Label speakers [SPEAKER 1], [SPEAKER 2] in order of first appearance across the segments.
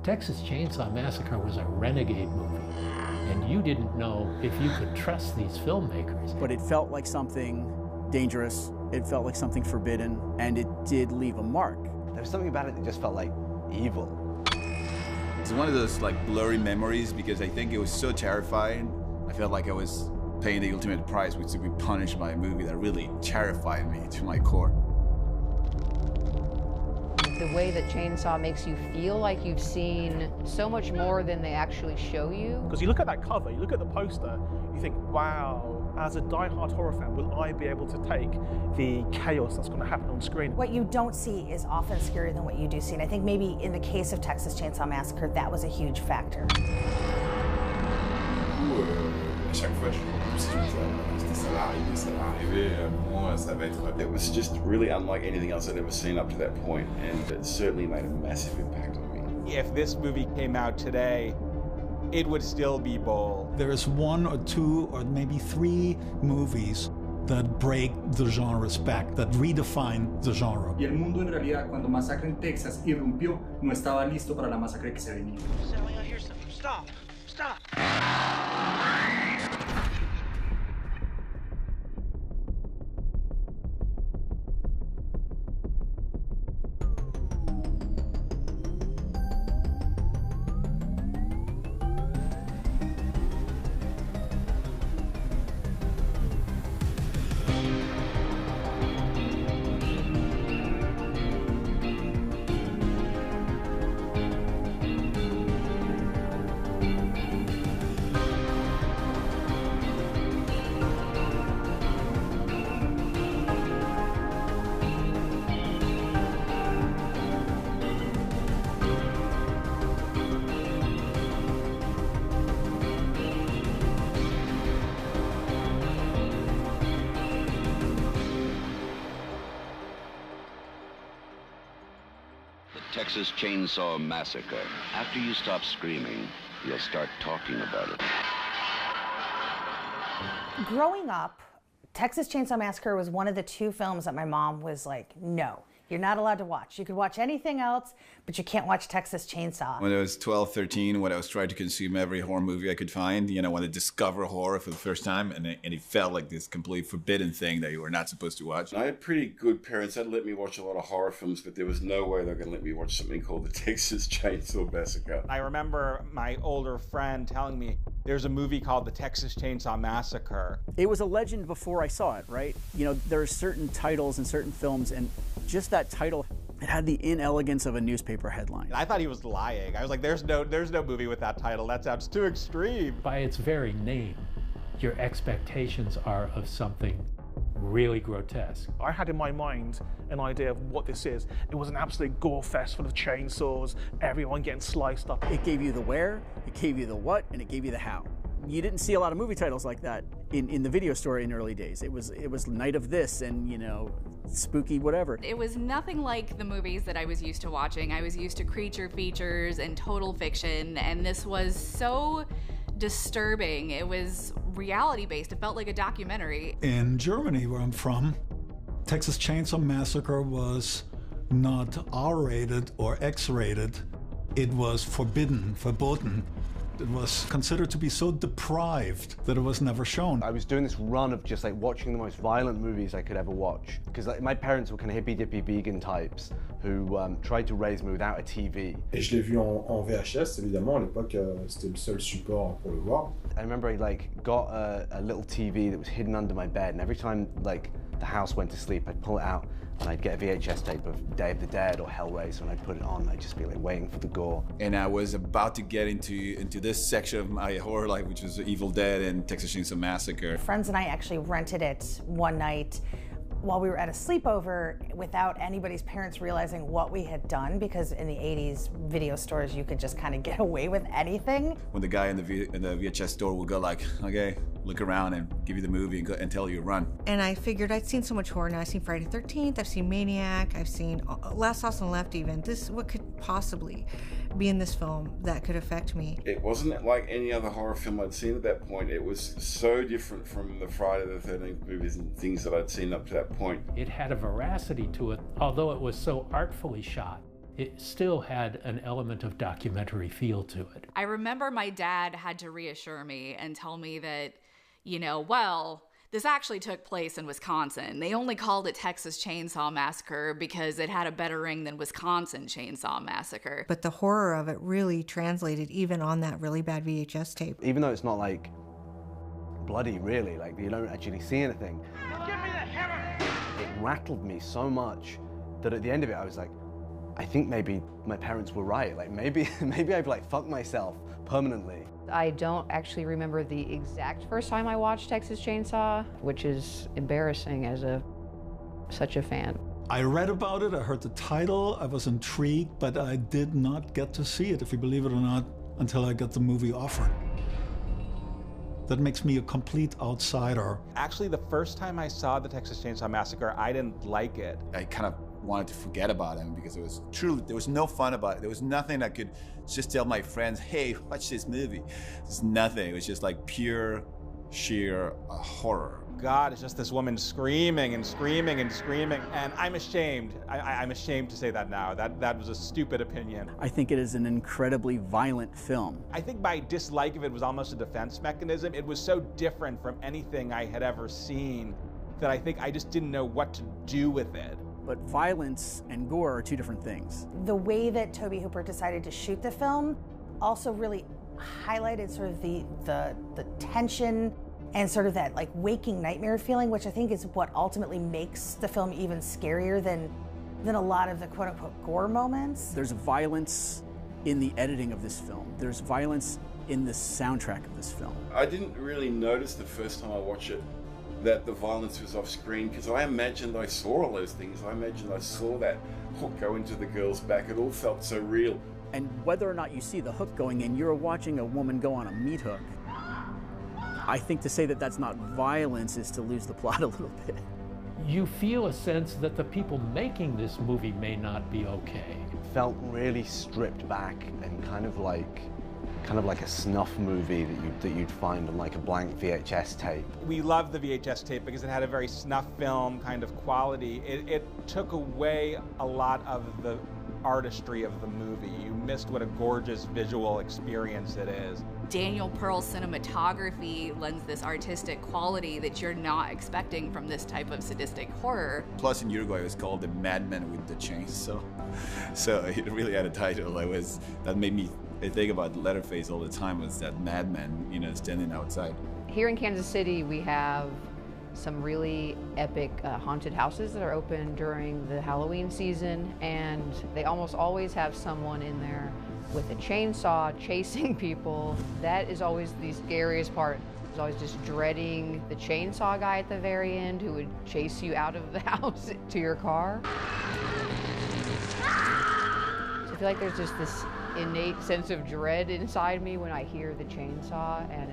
[SPEAKER 1] Texas Chainsaw Massacre was a renegade movie, and you didn't know if you could trust these filmmakers.
[SPEAKER 2] But it felt like something dangerous, it felt like something forbidden, and it did leave a mark.
[SPEAKER 3] There was something about it that just felt like evil.
[SPEAKER 4] It's one of those like blurry memories because I think it was so terrifying. I felt like I was paying the ultimate price, which is to be punished by a movie that really terrified me to my core.
[SPEAKER 5] The way that Chainsaw makes you feel like you've seen so much more than they actually show you.
[SPEAKER 6] Because you look at that cover, you look at the poster, you think, wow, as a die-hard horror fan, will I be able to take the chaos that's going to happen on screen?
[SPEAKER 7] What you don't see is often scarier than what you do see, and I think maybe in the case of Texas Chainsaw Massacre, that was a huge factor.
[SPEAKER 8] À chaque fois, ça va arriver, moi, ça va être... It was just really unlike anything else I'd ever seen up to that point, and it certainly made a massive impact on me.
[SPEAKER 9] If this movie came out today, it would still be bold.
[SPEAKER 10] There is one or two or maybe three movies that break the genre's back, that redefine the genre.
[SPEAKER 11] Y el mundo en realidad, cuando Massacre en Texas irrumpió, no estaba listo para la masacre que se venía.
[SPEAKER 12] Stop! Stop!
[SPEAKER 13] Texas Chainsaw Massacre. After you stop screaming, you'll start talking about it.
[SPEAKER 7] Growing up, Texas Chainsaw Massacre was one of the two films that my mom was like, no, you're not allowed to watch. You could watch anything else, but you can't watch Texas Chainsaw.
[SPEAKER 4] When I was 12, 13, when I was trying to consume every horror movie I could find, you know, when I discovered horror for the first time, and it felt like this complete forbidden thing that you were not supposed to watch.
[SPEAKER 8] I had pretty good parents. They'd let me watch a lot of horror films, but there was no way they were going to let me watch something called the Texas Chainsaw Massacre.
[SPEAKER 9] I remember my older friend telling me there's a movie called The Texas Chainsaw Massacre.
[SPEAKER 2] It was a legend before I saw it, right? You know, there are certain titles and certain films, and just that title, it had the inelegance of a newspaper headline.
[SPEAKER 9] I thought he was lying. I was like, there's no movie with that title. That sounds too extreme.
[SPEAKER 1] By its very name, your expectations are of something really grotesque.
[SPEAKER 6] I had in my mind an idea of what this is. It was an absolute gore fest full of chainsaws, everyone getting sliced up.
[SPEAKER 2] It gave you the where, it gave you the what, and it gave you the how. You didn't see a lot of movie titles like that in the video store in early days. It was Night of This and, you know, spooky whatever.
[SPEAKER 14] It was nothing like the movies that I was used to watching. I was used to creature features and total fiction, and this was so disturbing. It was reality-based. It felt like a documentary.
[SPEAKER 10] In Germany, where I'm from, Texas Chainsaw Massacre was not R-rated or X-rated. It was forbidden, verboten. It was considered to be so deprived that it was never shown.
[SPEAKER 3] I was doing this run of just like watching the most violent movies I could ever watch. Because like, my parents were kind of hippy-dippy vegan types who tried to raise me without a TV.
[SPEAKER 15] Et je l'ai vu en VHS, évidemment, à l'époque, c'était le seul support pour le voir.
[SPEAKER 3] I remember I like got a little TV that was hidden under my bed, and every time like the house went to sleep, I'd pull it out and I'd get a VHS tape of Day of the Dead or Hellraiser, and I'd put it on. I'd just be like waiting for the gore.
[SPEAKER 4] And I was about to get into this section of my horror life, which was Evil Dead and Texas Chainsaw Massacre.
[SPEAKER 7] Friends and I actually rented it one night while we were at a sleepover without anybody's parents realizing what we had done, because in the 80s video stores you could just kind of get away with anything.
[SPEAKER 4] When the guy in the VHS store would go like, okay, look around and give you the movie and tell you to run.
[SPEAKER 16] And I figured I'd seen so much horror now. I've seen Friday the 13th, I've seen Maniac, I've seen Last House on the Left even. What could possibly be in this film that could affect me?
[SPEAKER 8] It wasn't like any other horror film I'd seen at that point. It was so different from the Friday the 13th movies and things that I'd seen up to that point.
[SPEAKER 1] It had a veracity to it, although it was so artfully shot. it still had an element of documentary feel to it.
[SPEAKER 14] I remember my dad had to reassure me and tell me that, you know, well, this actually took place in Wisconsin. They only called it Texas Chainsaw Massacre because it had a better ring than Wisconsin Chainsaw Massacre.
[SPEAKER 16] But the horror of it really translated even on that really bad VHS tape.
[SPEAKER 3] Even though it's not like bloody really, like you don't actually see anything.
[SPEAKER 12] Give me the hammer!
[SPEAKER 3] It rattled me so much that at the end of it I was like, I think maybe my parents were right. Like maybe I've like fucked myself permanently.
[SPEAKER 5] I don't actually remember the exact first time I watched Texas Chainsaw, which is embarrassing as such a fan.
[SPEAKER 10] I read about it, I heard the title, I was intrigued, but I did not get to see it, if you believe it or not, until I got the movie offered. That makes me a complete outsider.
[SPEAKER 9] Actually, the first time I saw the Texas Chainsaw Massacre, I didn't like it.
[SPEAKER 4] I kind of wanted to forget about him because it was truly, there was no fun about it. There was nothing I could just tell my friends, hey, watch this movie. There's nothing. It was just like pure, sheer horror.
[SPEAKER 9] God, it's just this woman screaming and screaming and screaming. And I'm ashamed. I'm ashamed to say that now. That was a stupid opinion.
[SPEAKER 2] I think it is an incredibly violent film.
[SPEAKER 9] I think my dislike of it was almost a defense mechanism. It was so different from anything I had ever seen that I think I just didn't know what to do with it.
[SPEAKER 2] But violence and gore are two different things.
[SPEAKER 7] The way that Tobe Hooper decided to shoot the film also really highlighted sort of the tension and sort of that like waking nightmare feeling, which I think is what ultimately makes the film even scarier than a lot of the quote unquote gore moments.
[SPEAKER 2] There's violence in the editing of this film. There's violence in the soundtrack of this film.
[SPEAKER 8] I didn't really notice the first time I watched it that the violence was off screen, because I imagined I saw all those things. I imagined I saw that hook go into the girl's back. It all felt so real.
[SPEAKER 2] And whether or not you see the hook going in, you're watching a woman go on a meat hook. I think to say that that's not violence is to lose the plot a little bit.
[SPEAKER 1] You feel a sense that the people making this movie may not be okay.
[SPEAKER 3] It felt really stripped back and kind of like a snuff movie that you'd find on like a blank VHS tape.
[SPEAKER 9] We loved the VHS tape because it had a very snuff film kind of quality. It took away a lot of the artistry of the movie. You missed what a gorgeous visual experience it is.
[SPEAKER 14] Daniel Pearl's cinematography lends this artistic quality that you're not expecting from this type of sadistic horror.
[SPEAKER 4] Plus in Uruguay it was called The Madman with the Chainsaw. So it really had a title. That made me think about Leatherface all the time, was that madman, you know, standing outside.
[SPEAKER 5] Here in Kansas City, we have some really epic haunted houses that are open during the Halloween season, and they almost always have someone in there with a chainsaw chasing people. That is always the scariest part. It's always just dreading the chainsaw guy at the very end who would chase you out of the house to your car. So I feel like there's just this innate sense of dread inside me when I hear the chainsaw, and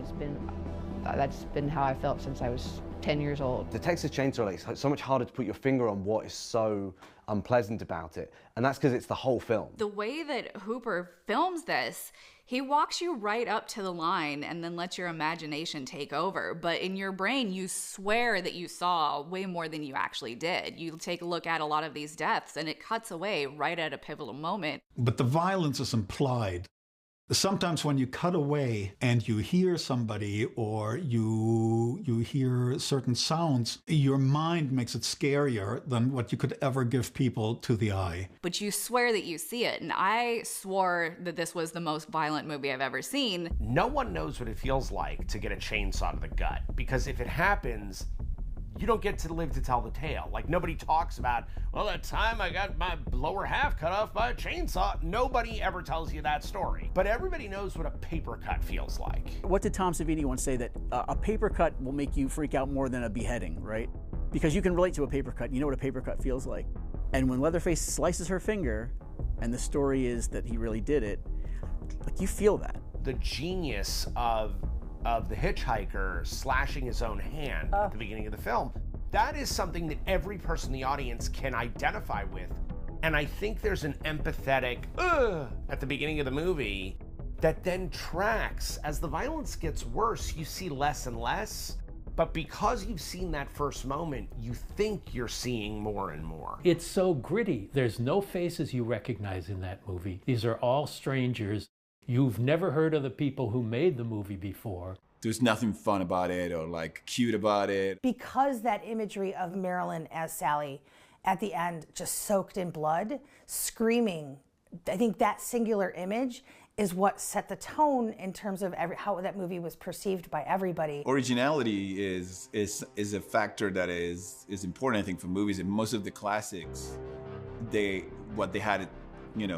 [SPEAKER 5] that's been how I felt since I was 10 years old.
[SPEAKER 3] The Texas Chainsaw, it's so much harder to put your finger on what is so unpleasant about it, and that's because it's the whole film.
[SPEAKER 14] The way that Hooper films this, he walks you right up to the line and then lets your imagination take over. But in your brain, you swear that you saw way more than you actually did. You take a look at a lot of these deaths and it cuts away right at a pivotal moment.
[SPEAKER 10] But the violence is implied. Sometimes when you cut away and you hear somebody or you hear certain sounds, your mind makes it scarier than what you could ever give people to the eye.
[SPEAKER 14] But you swear that you see it, and I swore that this was the most violent movie I've ever seen.
[SPEAKER 17] No one knows what it feels like to get a chainsaw to the gut, because if it happens, you don't get to live to tell the tale. Like, nobody talks about, well, that time I got my lower half cut off by a chainsaw. Nobody ever tells you that story. But everybody knows what a paper cut feels like.
[SPEAKER 2] What did Tom Savini once say? That a paper cut will make you freak out more than a beheading, right? Because you can relate to a paper cut. You know what a paper cut feels like. And when Leatherface slices her finger, and the story is that he really did it, like, you feel that.
[SPEAKER 17] The genius of the hitchhiker slashing his own hand at the beginning of the film, that is something that every person in the audience can identify with. And I think there's an empathetic at the beginning of the movie that then tracks. As the violence gets worse, you see less and less, But because you've seen that first moment, you think you're seeing more and more.
[SPEAKER 1] It's so gritty. There's no faces you recognize in that movie. These are all strangers. You've never heard of the people who made the movie before.
[SPEAKER 4] There's nothing fun about it or like cute about it.
[SPEAKER 7] Because that imagery of Marilyn as Sally at the end just soaked in blood, screaming, I think that singular image is what set the tone in terms of how that movie was perceived by everybody.
[SPEAKER 4] Originality is a factor that is important, I think, for movies. And most of the classics, what they had,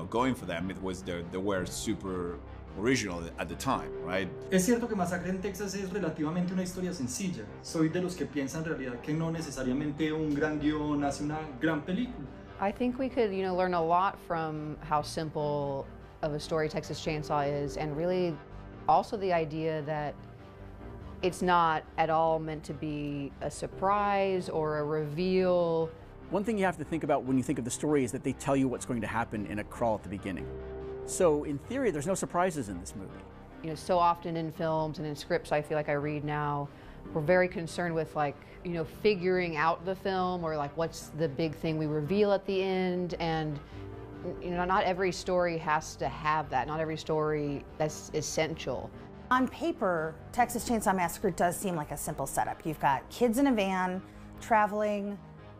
[SPEAKER 4] going for them, it was they were super original at the time, right?
[SPEAKER 11] Es cierto que Masacre en Texas es relativamente una historia sencilla. Soy de los que piensan en realidad que no necesariamente un gran guión hace una gran película.
[SPEAKER 5] I think we could, learn a lot from how simple of a story Texas Chainsaw is, and really also the idea that it's not at all meant to be a surprise or a reveal.
[SPEAKER 2] One thing you have to think about when you think of the story is that they tell you what's going to happen in a crawl at the beginning. So in theory, there's no surprises in this movie.
[SPEAKER 5] So often in films and in scripts I feel like I read now, we're very concerned with figuring out the film, or what's the big thing we reveal at the end, and not every story has to have that. Not every story that's essential.
[SPEAKER 7] On paper, Texas Chainsaw Massacre does seem like a simple setup. You've got kids in a van traveling,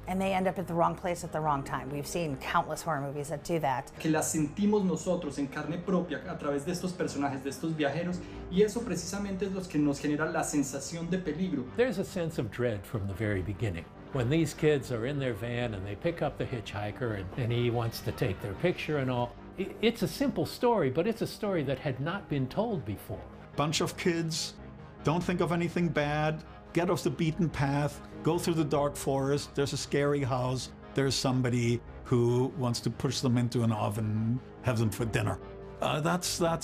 [SPEAKER 7] and they end up at the wrong place at the wrong time. We've seen countless horror movies that do that.
[SPEAKER 11] Que las sentimos nosotros en carne propia a través de estos personajes, de estos viajeros, y eso precisamente es lo que nos genera la sensación de peligro.
[SPEAKER 1] There's a sense of dread from the very beginning. When these kids are in their van and they pick up the hitchhiker and he wants to take their picture and all, it's a simple story, but it's a story that had not been told before.
[SPEAKER 10] Bunch of kids, don't think of anything bad, get off the beaten path, go through the dark forest, there's a scary house, there's somebody who wants to push them into an oven, have them for dinner. That's the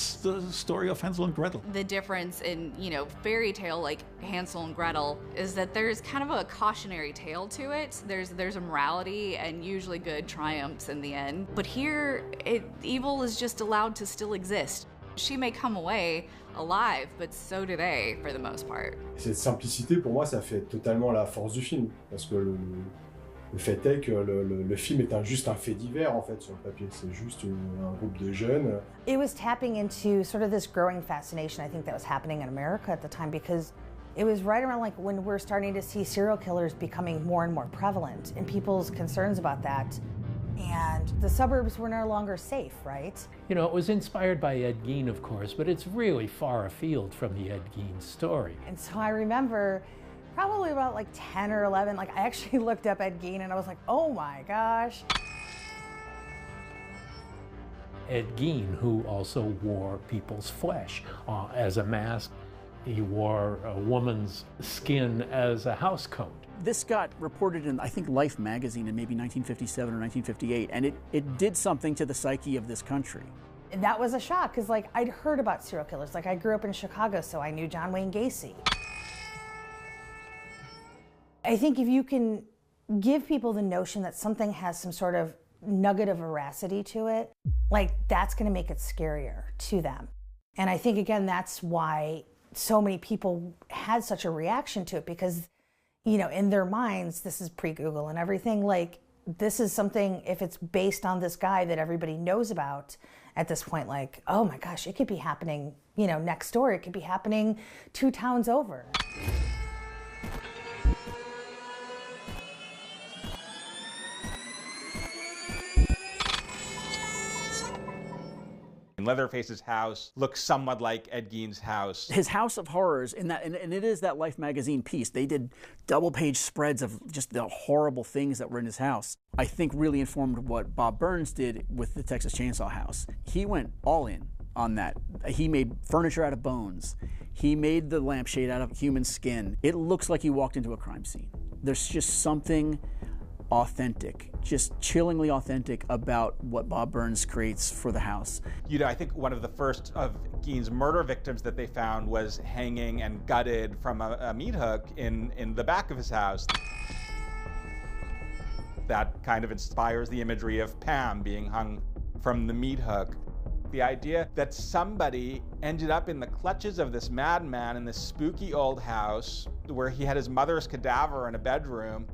[SPEAKER 10] story of Hansel and Gretel.
[SPEAKER 14] The difference in, fairy tale like Hansel and Gretel is that there's kind of a cautionary tale to it. There's a morality, and usually good triumphs in the end. But here, evil is just allowed to still exist. She may come away alive, but so do they for the most part.
[SPEAKER 15] Cette simplicité, pour moi, ça fait totalement la force du film, parce que le fait est que le film est juste un fait divers en fait sur le papier. C'est juste un groupe de jeunes.
[SPEAKER 7] It was tapping into sort of this growing fascination I think that was happening in America at the time, because it was right around when we're starting to see serial killers becoming more and more prevalent, and people's concerns about that. And the suburbs were no longer safe, right?
[SPEAKER 1] It was inspired by Ed Gein, of course, but it's really far afield from the Ed Gein story.
[SPEAKER 7] And so I remember probably about 10 or 11, I actually looked up Ed Gein and I was like, oh my gosh.
[SPEAKER 1] Ed Gein, who also wore people's flesh as a mask. He wore a woman's skin as a house coat.
[SPEAKER 2] This got reported in, I think, Life magazine in maybe 1957 or 1958, and it did something to the psyche of this country.
[SPEAKER 7] That was a shock, because I'd heard about serial killers. I grew up in Chicago, so I knew John Wayne Gacy. I think if you can give people the notion that something has some sort of nugget of veracity to it, that's going to make it scarier to them. And I think, again, that's why so many people had such a reaction to it, because in their minds, this is pre-Google and everything, this is something, if it's based on this guy that everybody knows about at this point, oh my gosh, it could be happening, next door, it could be happening 2 towns over.
[SPEAKER 9] Leatherface's house looks somewhat like Ed Gein's house.
[SPEAKER 2] His House of Horrors, and it is that Life magazine piece. They did double-page spreads of just the horrible things that were in his house. I think really informed what Bob Burns did with the Texas Chainsaw House. He went all in on that. He made furniture out of bones. He made the lampshade out of human skin. It looks like he walked into a crime scene. There's just something authentic, just chillingly authentic about what Bob Burns creates for the house.
[SPEAKER 9] I think one of the first of Gein's murder victims that they found was hanging and gutted from a meat hook in the back of his house. That kind of inspires the imagery of Pam being hung from the meat hook. The idea that somebody ended up in the clutches of this madman in this spooky old house where he had his mother's cadaver in a bedroom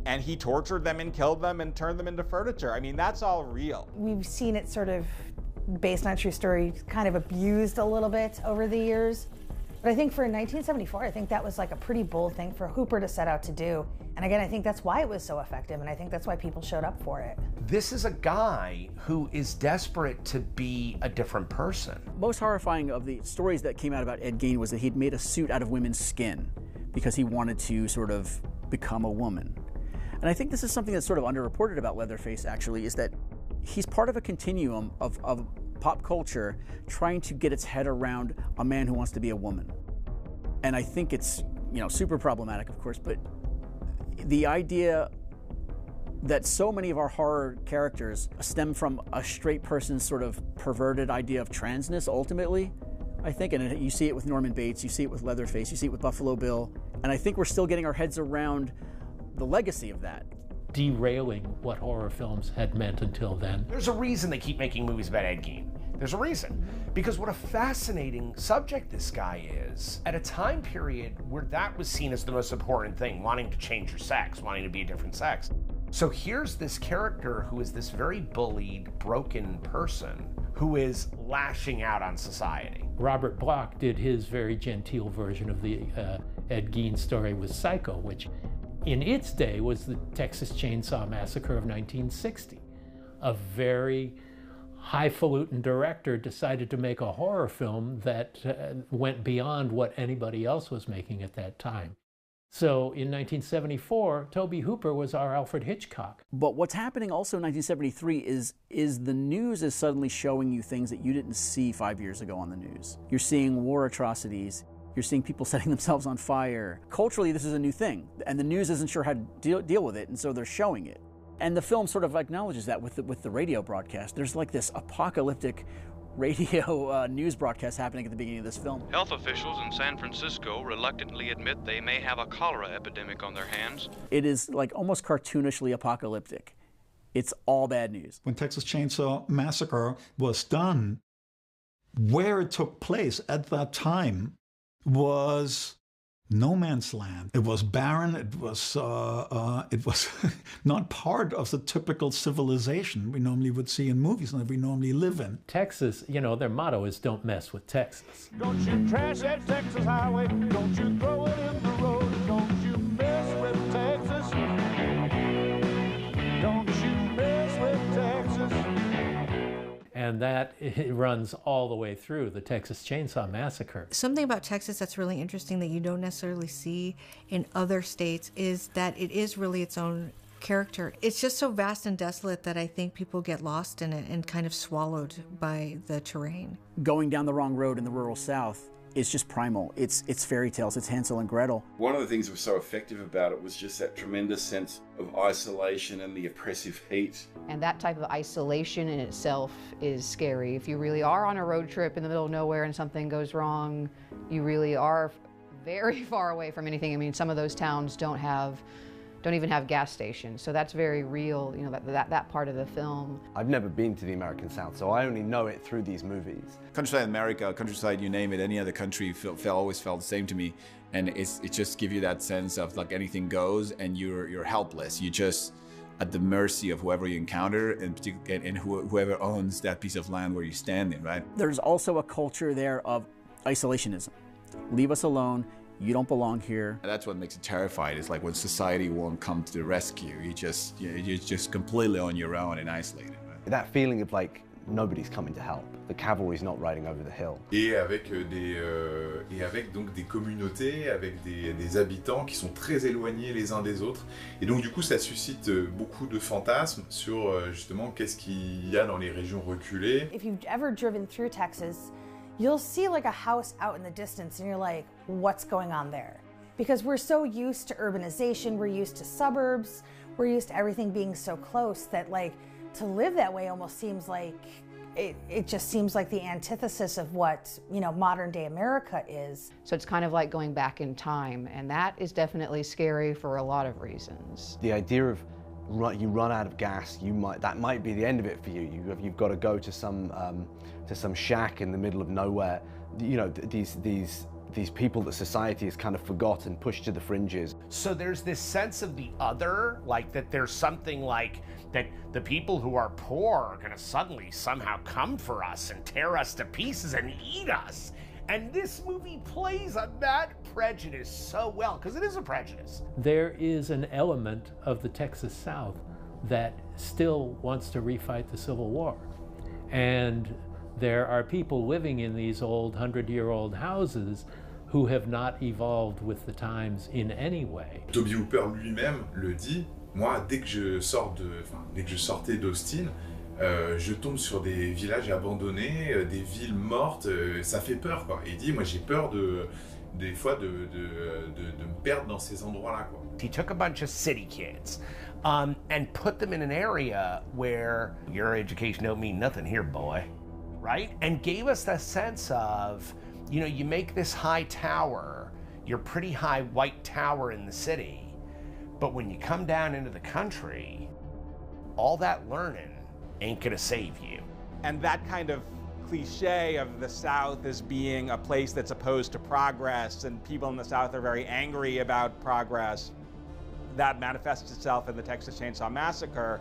[SPEAKER 9] and he tortured them and killed them and turned them into furniture. I mean, that's all real.
[SPEAKER 7] We've seen it sort of, based on a true story, kind of abused a little bit over the years. But I think for 1974, I think that was like a pretty bold thing for Hooper to set out to do. And again, I think that's why it was so effective, and I think that's why people showed up for it.
[SPEAKER 17] This is a guy who is desperate to be a different person.
[SPEAKER 2] Most horrifying of the stories that came out about Ed Gein was that he'd made a suit out of women's skin because he wanted to sort of become a woman. And I think this is something that's sort of underreported about Leatherface, actually, is that he's part of a continuum of pop culture trying to get its head around a man who wants to be a woman. And I think it's, super problematic, of course, but the idea that so many of our horror characters stem from a straight person's sort of perverted idea of transness, ultimately, I think, and you see it with Norman Bates, you see it with Leatherface, you see it with Buffalo Bill, and I think we're still getting our heads around the legacy of that.
[SPEAKER 1] Derailing what horror films had meant until then.
[SPEAKER 17] There's a reason they keep making movies about Ed Gein. There's a reason. Because what a fascinating subject this guy is, at a time period where that was seen as the most important thing, wanting to change your sex, wanting to be a different sex. So here's this character who is this very bullied, broken person who is lashing out on society.
[SPEAKER 1] Robert Bloch did his very genteel version of the Ed Gein story with Psycho, which in its day was the Texas Chainsaw Massacre of 1960. A very highfalutin director decided to make a horror film that went beyond what anybody else was making at that time. So in 1974, Tobe Hooper was our Alfred Hitchcock.
[SPEAKER 2] But what's happening also in 1973 is the news is suddenly showing you things that you didn't see 5 years ago on the news. You're seeing war atrocities. You're seeing people setting themselves on fire. Culturally, this is a new thing, and the news isn't sure how to deal with it, and so they're showing it. And the film sort of acknowledges that with the radio broadcast. There's like this apocalyptic radio news broadcast happening at the beginning of this film.
[SPEAKER 18] Health officials in San Francisco reluctantly admit they may have a cholera epidemic on their hands.
[SPEAKER 2] It is like almost cartoonishly apocalyptic. It's all bad news.
[SPEAKER 10] When Texas Chainsaw Massacre was done, where it took place at that time was no man's land. It was barren. It was not part of the typical civilization we normally would see in movies and that we normally live in.
[SPEAKER 1] Texas, their motto is "Don't mess with Texas."
[SPEAKER 12] Don't you trash that Texas highway. Don't you throw it in the road. Don't you mess with Texas. Don't you mess with Texas.
[SPEAKER 1] And that it runs all the way through the Texas Chainsaw Massacre.
[SPEAKER 16] Something about Texas that's really interesting that you don't necessarily see in other states is that it is really its own character. It's just so vast and desolate that I think people get lost in it and kind of swallowed by the terrain.
[SPEAKER 2] Going down the wrong road in the rural South is just primal. It's fairy tales. It's Hansel and Gretel.
[SPEAKER 8] One of the things that was so effective about it was just that tremendous sense of isolation and the oppressive heat.
[SPEAKER 5] And that type of isolation in itself is scary. If you really are on a road trip in the middle of nowhere and something goes wrong, you really are very far away from anything. I mean, some of those towns don't even have gas stations. So that's very real, that part of the film.
[SPEAKER 3] I've never been to the American South, so I only know it through these movies.
[SPEAKER 4] Countryside America, countryside, you name it, any other country always felt the same to me. And it just gives you that sense of like anything goes and you're helpless. You just at the mercy of whoever you encounter and whoever owns that piece of land where you're standing, right?
[SPEAKER 2] There's also a culture there of isolationism. Leave us alone. You don't belong here.
[SPEAKER 4] That's what makes it terrifying. It's like when society won't come to the rescue, you're just completely on your own and isolated. Right?
[SPEAKER 3] That feeling of like nobody's coming to help. The cavalry's not riding over the hill.
[SPEAKER 8] Et avec donc des communautés, avec des habitants qui sont très éloignés les uns des autres. Et donc du coup, ça suscite beaucoup de fantasmes sur justement qu'est-ce qu'il y a dans les régions reculées.
[SPEAKER 7] If you've ever driven through Texas, you'll see like a house out in the distance and you're like, what's going on there? Because we're so used to urbanization, we're used to suburbs, we're used to everything being so close that like to live that way almost seems like, it just seems like the antithesis of what, modern day America is.
[SPEAKER 5] So it's kind of like going back in time, and that is definitely scary for a lot of reasons.
[SPEAKER 3] The idea of you run out of gas, that might be the end of it for you. You've got to go to some shack in the middle of nowhere. These these people that society has kind of forgotten, pushed to the fringes.
[SPEAKER 17] So there's this sense of the other, like that there's something like that the people who are poor are gonna suddenly somehow come for us and tear us to pieces and eat us. And this movie plays on that prejudice so well, because it is a prejudice.
[SPEAKER 1] There is an element of the Texas South that still wants to refight the Civil War. And there are people living in these old 100-year-old houses who have not evolved with the times in any way.
[SPEAKER 19] Toby Hooper lui-même le dit. Moi, dès que je sortais d'Austin, je tombe sur des villages abandonnés, des villes mortes, ça fait peur, quoi. Et il dit, moi j'ai peur des fois de me perdre dans ces endroits-là, quoi.
[SPEAKER 17] He took a bunch of city kids and put them in an area where your education don't mean nothing here, boy, right? And gave us that sense of, you know, you make this high tower, your pretty high white tower in the city, but when you come down into the country, all that learning ain't gonna save you.
[SPEAKER 9] And that kind of cliche of the South as being a place that's opposed to progress, and people in the South are very angry about progress, that manifests itself in the Texas Chainsaw Massacre.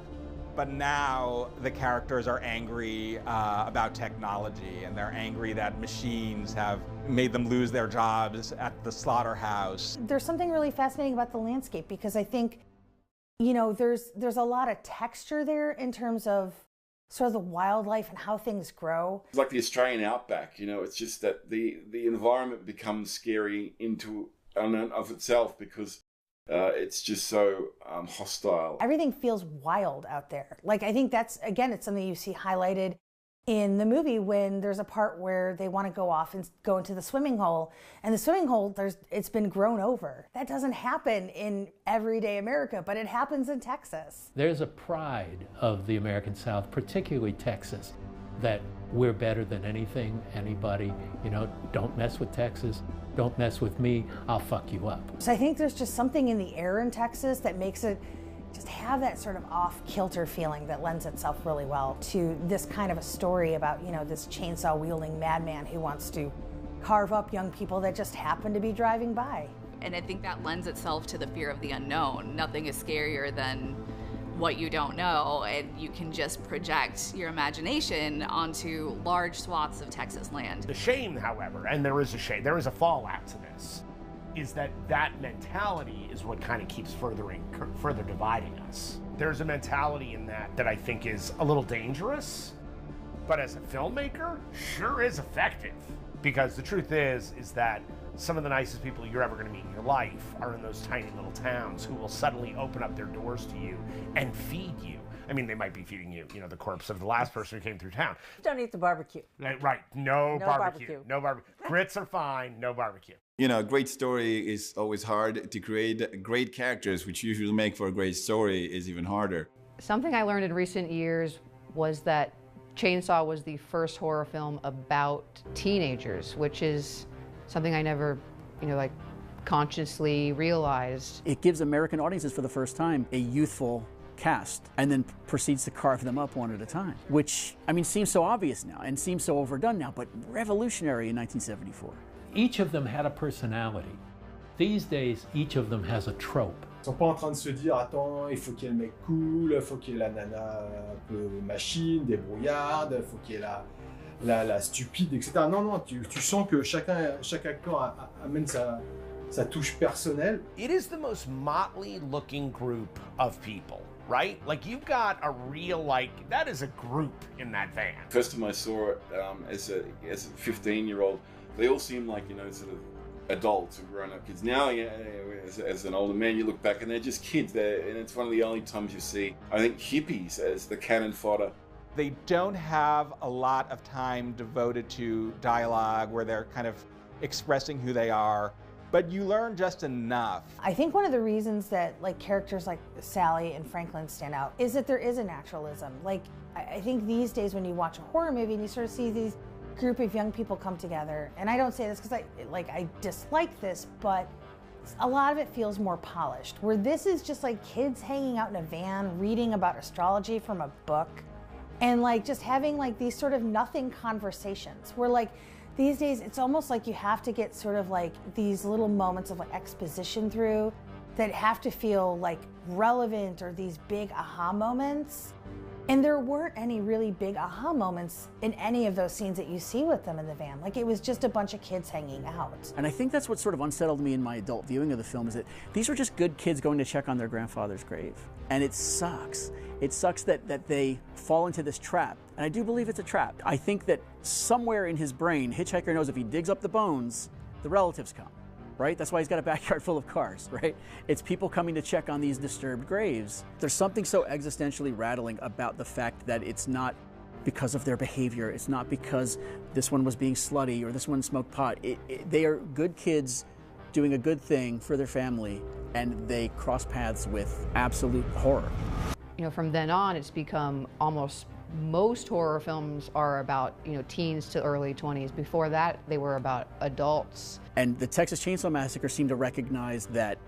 [SPEAKER 9] But now the characters are angry about technology, and they're angry that machines have made them lose their jobs at the slaughterhouse.
[SPEAKER 7] There's something really fascinating about the landscape, because I think, you know, there's a lot of texture there in terms of sort of the wildlife and how things grow.
[SPEAKER 8] It's like the Australian outback, you know, it's just that the environment becomes scary into and of itself because it's just so hostile.
[SPEAKER 7] Everything feels wild out there. Like, I think that's, again, it's something you see highlighted in the movie when there's a part where they want to go off and go into the swimming hole, and the swimming hole, it's been grown over. That doesn't happen in everyday America, but it happens in Texas.
[SPEAKER 1] There's a pride of the American South, particularly Texas, that we're better than anything, anybody. You know, don't mess with Texas, don't mess with me, I'll fuck you up.
[SPEAKER 7] So I think there's just something in the air in Texas that makes it just have that sort of off-kilter feeling that lends itself really well to this kind of a story about, you know, this chainsaw-wielding madman who wants to carve up young people that just happen to be driving by.
[SPEAKER 14] And I think that lends itself to the fear of the unknown. Nothing is scarier than what you don't know, and you can just project your imagination onto large swaths of Texas land.
[SPEAKER 17] The shame, however, and there is a fallout to this, is that mentality is what kind of keeps further dividing us. There's a mentality in that I think is a little dangerous, but as a filmmaker, sure is effective. Because the truth is that some of the nicest people you're ever going to meet in your life are in those tiny little towns who will suddenly open up their doors to you and feed you. I mean, they might be feeding you, you know, the corpse of the last person who came through town.
[SPEAKER 20] Don't eat the barbecue.
[SPEAKER 17] Right, no barbecue. No barbecue. Grits are fine, no barbecue.
[SPEAKER 4] You know, a great story is always hard. To create great characters, which usually make for a great story, is even harder.
[SPEAKER 5] Something I learned in recent years was that Chainsaw was the first horror film about teenagers, which is something I never, you know, like consciously realized.
[SPEAKER 2] It gives American audiences for the first time a youthful cast, and then proceeds to carve them up one at a time, which, I mean, seems so obvious now and seems so overdone now, but revolutionary in 1974.
[SPEAKER 1] Each of them had a personality. These days, each of them has a trope.
[SPEAKER 15] Ils sont pas en train de se dire, attends, il faut qu'il y ait le mec cool, il faut qu'il y ait la nana un peu machine, débrouillarde, il faut qu'il y ait la stupide, etc. Non, non, tu sens que chaque acteur amène sa touche personnelle.
[SPEAKER 17] It is the most motley looking group of people, right? Like, you've got a real, like, that is a group in that van.
[SPEAKER 8] First time I saw it as a 15-year-old, they all seem like, you know, sort of adults or grown-up kids. Now, yeah, as an older man, you look back and they're just kids. And it's one of the only times you see, I think, hippies as the cannon fodder.
[SPEAKER 9] They don't have a lot of time devoted to dialogue where they're kind of expressing who they are, but you learn just enough.
[SPEAKER 7] I think one of the reasons that like characters like Sally and Franklin stand out is that there is a naturalism. Like, I think these days when you watch a horror movie and you sort of see these group of young people come together, and I don't say this because I dislike this, but a lot of it feels more polished, where this is just like kids hanging out in a van reading about astrology from a book, and like just having like these sort of nothing conversations where like These days, it's almost like you have to get sort of like these little moments of like exposition through that have to feel like relevant, or these big aha moments. And there weren't any really big aha moments in any of those scenes that you see with them in the van. Like, it was just a bunch of kids hanging out.
[SPEAKER 2] And I think that's what sort of unsettled me in my adult viewing of the film, is that these are just good kids going to check on their grandfather's grave. And it sucks. It sucks that they fall into this trap. And I do believe it's a trap. I think that somewhere in his brain, Hitchhiker knows if he digs up the bones, the relatives come, right? That's why he's got a backyard full of cars, right? It's people coming to check on these disturbed graves. There's something so existentially rattling about the fact that it's not because of their behavior. It's not because this one was being slutty or this one smoked pot. They are good kids doing a good thing for their family, and they cross paths with absolute horror.
[SPEAKER 5] You know, from then on, it's become almost, most horror films are about, you know, teens to early 20s. Before that, they were about adults.
[SPEAKER 2] And the Texas Chainsaw Massacre seemed to recognize that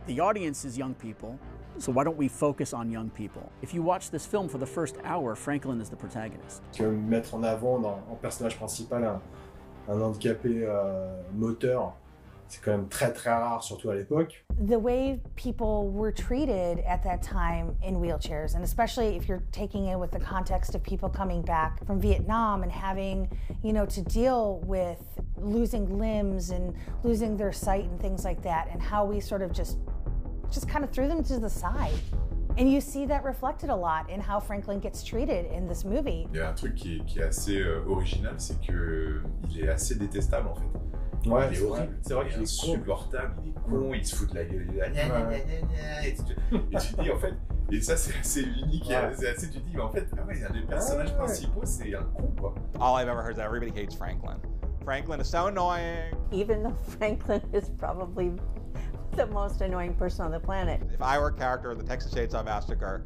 [SPEAKER 2] the audience is young people, so why don't we focus on young people? If you watch this film for the first hour, Franklin is the protagonist.
[SPEAKER 15] Que mettre en avant en personnage principal un handicapé moteur, c'est quand même très très rare, surtout à l'époque.
[SPEAKER 7] The way people were treated at that time in wheelchairs, and especially if you're taking it with the context of people coming back from Vietnam and having, you know, to deal with losing limbs and losing their sight and things like that, and how we sort of just kind of threw them to the side. And you see that reflected a lot in how Franklin gets treated in this movie.
[SPEAKER 19] Il y a un truc qui est assez original, c'est que il est assez détestable en fait.
[SPEAKER 15] Ouais,
[SPEAKER 19] il est horrible,
[SPEAKER 15] c'est vrai qu'il est
[SPEAKER 19] insupportable, il est con, il se fout de la gueule, il est là, et tu dis en fait, et ça c'est assez unique, c'est assez, tu dis, mais en fait, ah ouais, un des personnages principaux, c'est un con quoi.
[SPEAKER 9] All I've ever heard is that everybody hates Franklin. Franklin is so annoying.
[SPEAKER 20] Even though Franklin is probably the most annoying person on the planet.
[SPEAKER 9] If I were a character in the Texas Chainsaw Massacre,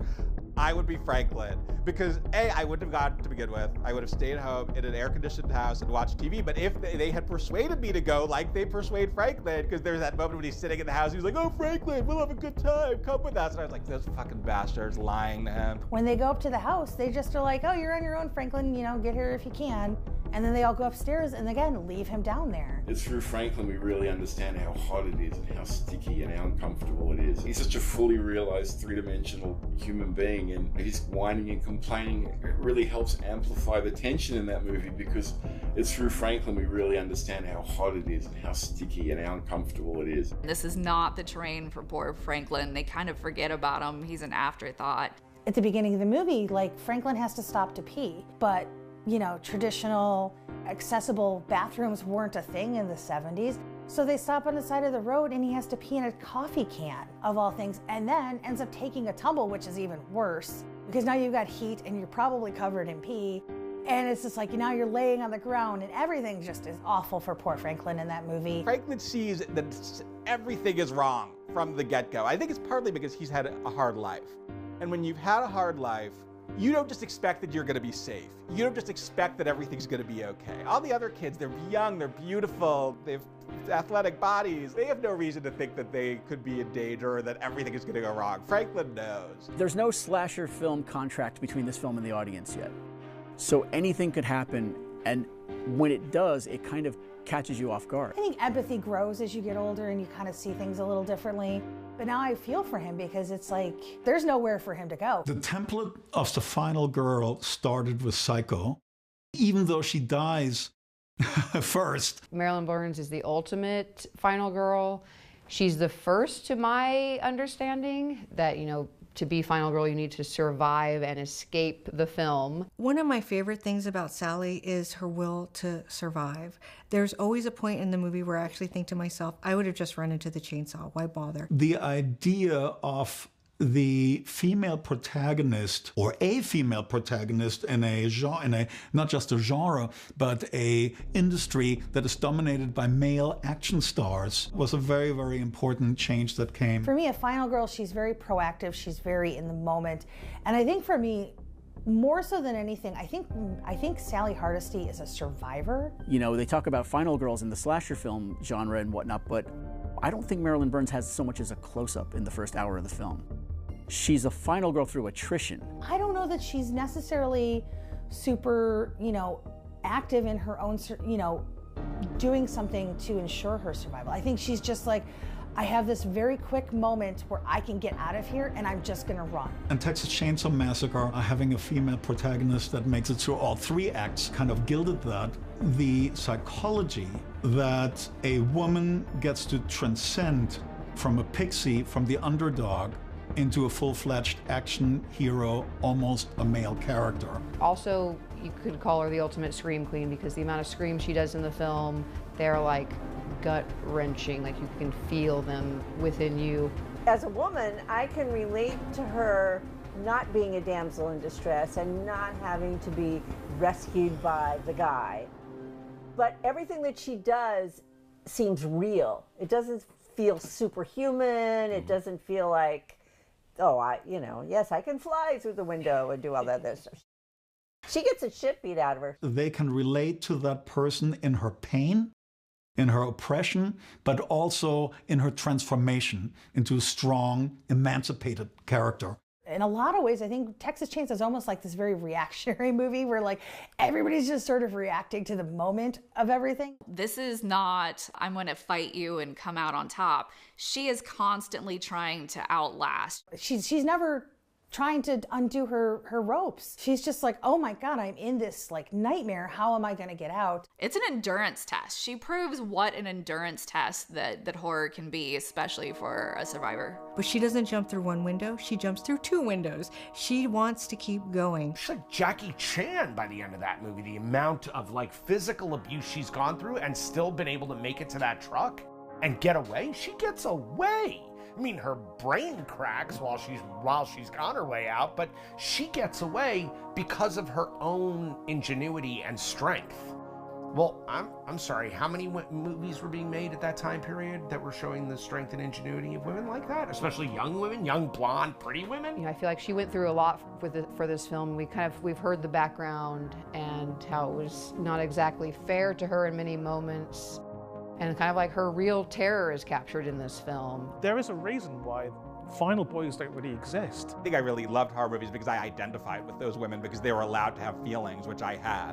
[SPEAKER 9] I would be Franklin, because A, I wouldn't have gone to begin with. I would have stayed home in an air-conditioned house and watched TV. But if they had persuaded me to go, like they persuade Franklin, because there's that moment when he's sitting in the house, he's like, "Oh, Franklin, we'll have a good time. Come with us." And I was like, "Those fucking bastards lying to him."
[SPEAKER 7] When they go up to the house, they just are like, "Oh, you're on your own, Franklin. You know, get here if you can." And then they all go upstairs and again leave him down there.
[SPEAKER 8] It's through Franklin we really understand how hot it is and how sticky and how uncomfortable it is. He's such a fully realized three-dimensional human being, and he's whining and complaining. It really helps amplify the tension in that movie, because it's through Franklin we really understand how hot it is and how sticky and how uncomfortable it is.
[SPEAKER 14] This is not the terrain for poor Franklin. They kind of forget about him. He's an afterthought.
[SPEAKER 7] At the beginning of the movie, like, Franklin has to stop to pee, but you know, traditional, accessible bathrooms weren't a thing in the 70s. So they stop on the side of the road and he has to pee in a coffee can, of all things, and then ends up taking a tumble, which is even worse, because now you've got heat and you're probably covered in pee. And it's just like, now you're laying on the ground, and everything just is awful for poor Franklin in that movie.
[SPEAKER 9] Franklin sees that everything is wrong from the get-go. I think it's partly because he's had a hard life. And when you've had a hard life, you don't just expect that you're going to be safe. You don't just expect that everything's going to be okay. All the other kids, they're young, they're beautiful, they have athletic bodies. They have no reason to think that they could be in danger or that everything is going to go wrong. Franklin knows.
[SPEAKER 2] There's no slasher film contract between this film and the audience yet. So anything could happen, and when it does, it kind of catches you off guard.
[SPEAKER 7] I think empathy grows as you get older and you kind of see things a little differently. But now I feel for him, because it's like, there's nowhere for him to go.
[SPEAKER 10] The template of the final girl started with Psycho, even though she dies first.
[SPEAKER 5] Marilyn Burns is the ultimate final girl. She's the first, to my understanding, that, you know, to be final girl, you need to survive and escape the film.
[SPEAKER 16] One of my favorite things about Sally is her will to survive. There's always a point in the movie where I actually think to myself, I would have just run into the chainsaw. Why bother?
[SPEAKER 10] The idea of the female protagonist, or a female protagonist in a genre, not just a genre, but a industry that is dominated by male action stars, was a very, very important change that came.
[SPEAKER 7] For me, a final girl, she's very proactive, she's very in the moment. And I think for me, more so than anything, I think Sally Hardesty is a survivor.
[SPEAKER 2] You know, they talk about final girls in the slasher film genre and whatnot, but I don't think Marilyn Burns has so much as a close-up in the first hour of the film. She's a final girl through attrition.
[SPEAKER 7] I don't know that she's necessarily super, you know, active in her own, you know, doing something to ensure her survival. I think she's just like, I have this very quick moment where I can get out of here and I'm just gonna run.
[SPEAKER 10] And Texas Chainsaw Massacre, having a female protagonist that makes it through all 3 acts, kind of gilded that. The psychology that a woman gets to transcend from a pixie, from the underdog, into a full-fledged action hero, almost a male character.
[SPEAKER 5] Also, you could call her the ultimate scream queen because the amount of screams she does in the film, they're like gut-wrenching, like you can feel them within you.
[SPEAKER 20] As a woman, I can relate to her not being a damsel in distress and not having to be rescued by the guy. But everything that she does seems real. It doesn't feel superhuman. It doesn't feel like, oh, you know, yes, I can fly through the window and do all that other stuff. She gets the shit beat out of her.
[SPEAKER 10] They can relate to that person in her pain, in her oppression, but also in her transformation into a strong, emancipated character.
[SPEAKER 7] In a lot of ways, I think Texas Chainsaw is almost like this very reactionary movie where like everybody's just sort of reacting to the moment of everything.
[SPEAKER 14] This is not, I'm going to fight you and come out on top. She is constantly trying to outlast.
[SPEAKER 7] She's never trying to undo her ropes. She's just like, oh my God, I'm in this like nightmare. How am I going to get out?
[SPEAKER 14] It's an endurance test. She proves what an endurance test that horror can be, especially for a survivor.
[SPEAKER 16] But she doesn't jump through one window, she jumps through 2 windows. She wants to keep going.
[SPEAKER 17] She's like Jackie Chan by the end of that movie. The amount of like physical abuse she's gone through and still been able to make it to that truck and get away. She gets away. I mean, her brain cracks while she's on her way out, but she gets away because of her own ingenuity and strength. Well, I'm sorry, how many movies were being made at that time period that were showing the strength and ingenuity of women like that? Especially young women, young, blonde, pretty women?
[SPEAKER 5] You know, I feel like she went through a lot for this film. We've heard the background and how it was not exactly fair to her in many moments. And kind of like her real terror is captured in this film.
[SPEAKER 6] There is a reason why final boys don't really exist.
[SPEAKER 9] I think I really loved horror movies because I identified with those women because they were allowed to have feelings, which I had.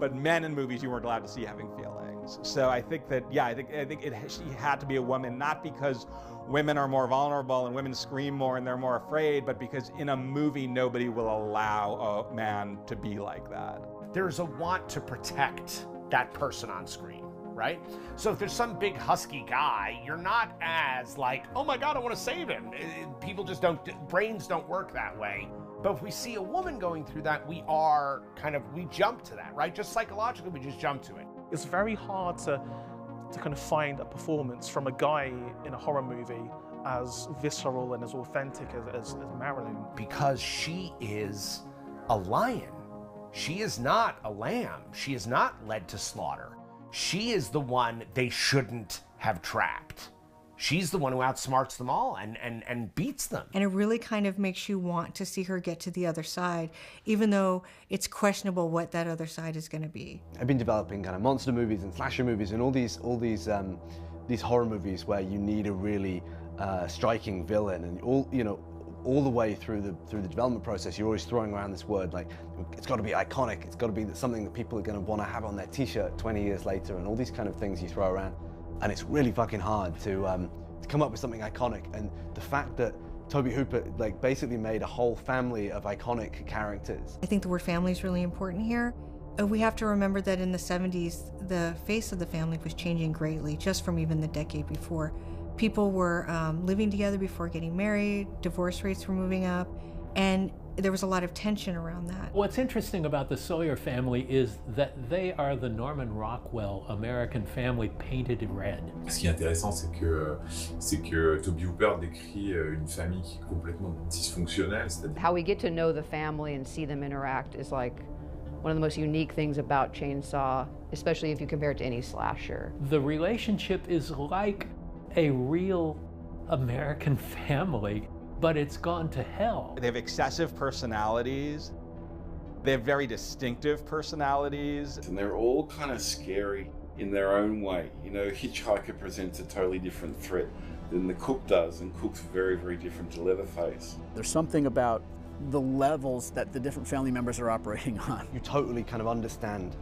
[SPEAKER 9] But men in movies you weren't allowed to see having feelings. So I think that, yeah, I think she had to be a woman, not because women are more vulnerable and women scream more and they're more afraid, but because in a movie nobody will allow a man to be like that.
[SPEAKER 17] There's a want to protect that person on screen. Right? So if there's some big husky guy, you're not as like, oh my God, I want to save him. People just brains don't work that way. But if we see a woman going through that, we jump to that, right? Just psychologically, we just jump to it.
[SPEAKER 6] It's very hard to kind of find a performance from a guy in a horror movie as visceral and as authentic as Marilyn.
[SPEAKER 17] Because she is a lion. She is not a lamb. She is not led to slaughter. She is the one they shouldn't have trapped. She's the one who outsmarts them all and beats them.
[SPEAKER 16] And it really kind of makes you want to see her get to the other side, even though it's questionable what that other side is going to be.
[SPEAKER 3] I've been developing kind of monster movies and slasher movies and all these horror movies where you need a really striking villain, and all the way through the development process, you're always throwing around this word like, it's got to be iconic, it's got to be something that people are going to want to have on their t-shirt 20 years later, and all these kind of things you throw around. And it's really fucking hard to come up with something iconic. And the fact that Tobe Hooper basically made a whole family of iconic characters.
[SPEAKER 16] I think the word family is really important here. We have to remember that in the 70s, the face of the family was changing greatly, just from even the decade before. People were living together before getting married, divorce rates were moving up, and there was a lot of tension around that.
[SPEAKER 1] What's interesting about the Sawyer family is that they are the Norman Rockwell American family painted in red.
[SPEAKER 19] Ce qui est intéressant, c'est que Tobe Hooper décrit une famille qui est complètement dysfonctionnelle.
[SPEAKER 5] How we get to know the family and see them interact is like one of the most unique things about Chainsaw, especially if you compare it to any slasher.
[SPEAKER 1] The relationship is like a real American family, but it's gone to hell.
[SPEAKER 9] They have excessive personalities. They have very distinctive personalities.
[SPEAKER 8] And they're all kind of scary in their own way. You know, Hitchhiker presents a totally different threat than the Cook does, and Cook's very, very different to Leatherface.
[SPEAKER 2] There's something about the levels that the different family members are operating on.
[SPEAKER 3] You totally kind of understand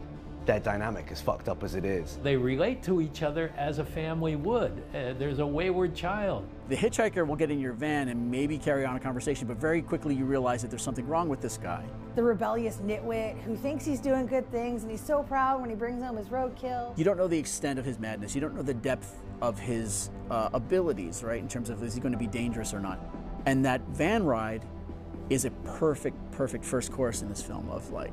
[SPEAKER 3] their dynamic, as fucked up as it is.
[SPEAKER 1] They relate to each other as a family would. There's a wayward child.
[SPEAKER 2] The hitchhiker will get in your van and maybe carry on a conversation, but very quickly you realize that there's something wrong with this guy.
[SPEAKER 7] The rebellious nitwit who thinks he's doing good things and he's so proud when he brings home his roadkill.
[SPEAKER 2] You don't know the extent of his madness. You don't know the depth of his abilities, right? In terms of, is he going to be dangerous or not? And that van ride is a perfect first course in this film of like,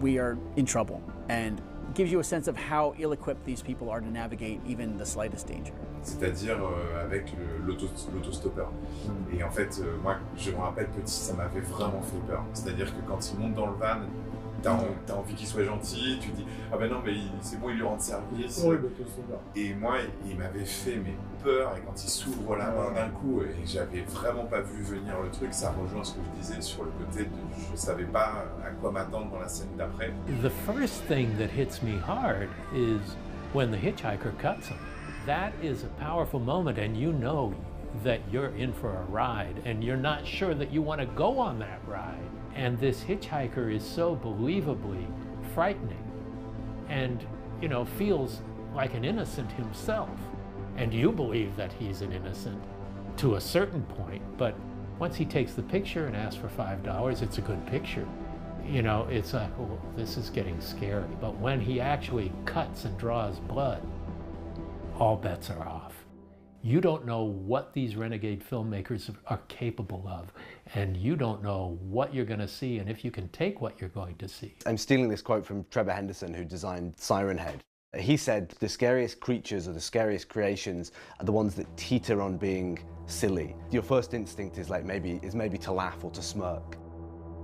[SPEAKER 2] we are in trouble, and gives you a sense of how ill-equipped these people are to navigate even the slightest danger.
[SPEAKER 19] C'est-à-dire avec l'autostoppeur. Et en fait, moi, je me rappelle petit, ça m'avait vraiment fait peur. C'est-à-dire que quand il monte dans le van, t'as envie qu'il soit gentil, tu dis ah ben non mais c'est bon, il lui rend service.
[SPEAKER 15] Oui, l'autostoppeur.
[SPEAKER 19] Et moi, il m'avait fait peur, et quand il s'ouvre la main d'un coup, et j'avais vraiment pas vu venir le truc, ça rejoint ce que je disais sur le côté de je savais pas à quoi m'attendre dans la scène d'après.
[SPEAKER 1] The first thing that hits me hard is when the hitchhiker cuts him. That is a powerful moment, and you know that you're in for a ride, and you're not sure that you want to go on that ride. And this hitchhiker is so believably frightening and, you know, feels like an innocent himself. And you believe that he's an innocent to a certain point, but once he takes the picture and asks for $5, it's a good picture. You know, it's like, oh, this is getting scary. But when he actually cuts and draws blood, all bets are off. You don't know what these renegade filmmakers are capable of, and you don't know what you're going to see and if you can take what you're going to see.
[SPEAKER 3] I'm stealing this quote from Trevor Henderson, who designed Siren Head. He said, the scariest creatures or the scariest creations are the ones that teeter on being silly. Your first instinct is like maybe to laugh or to smirk.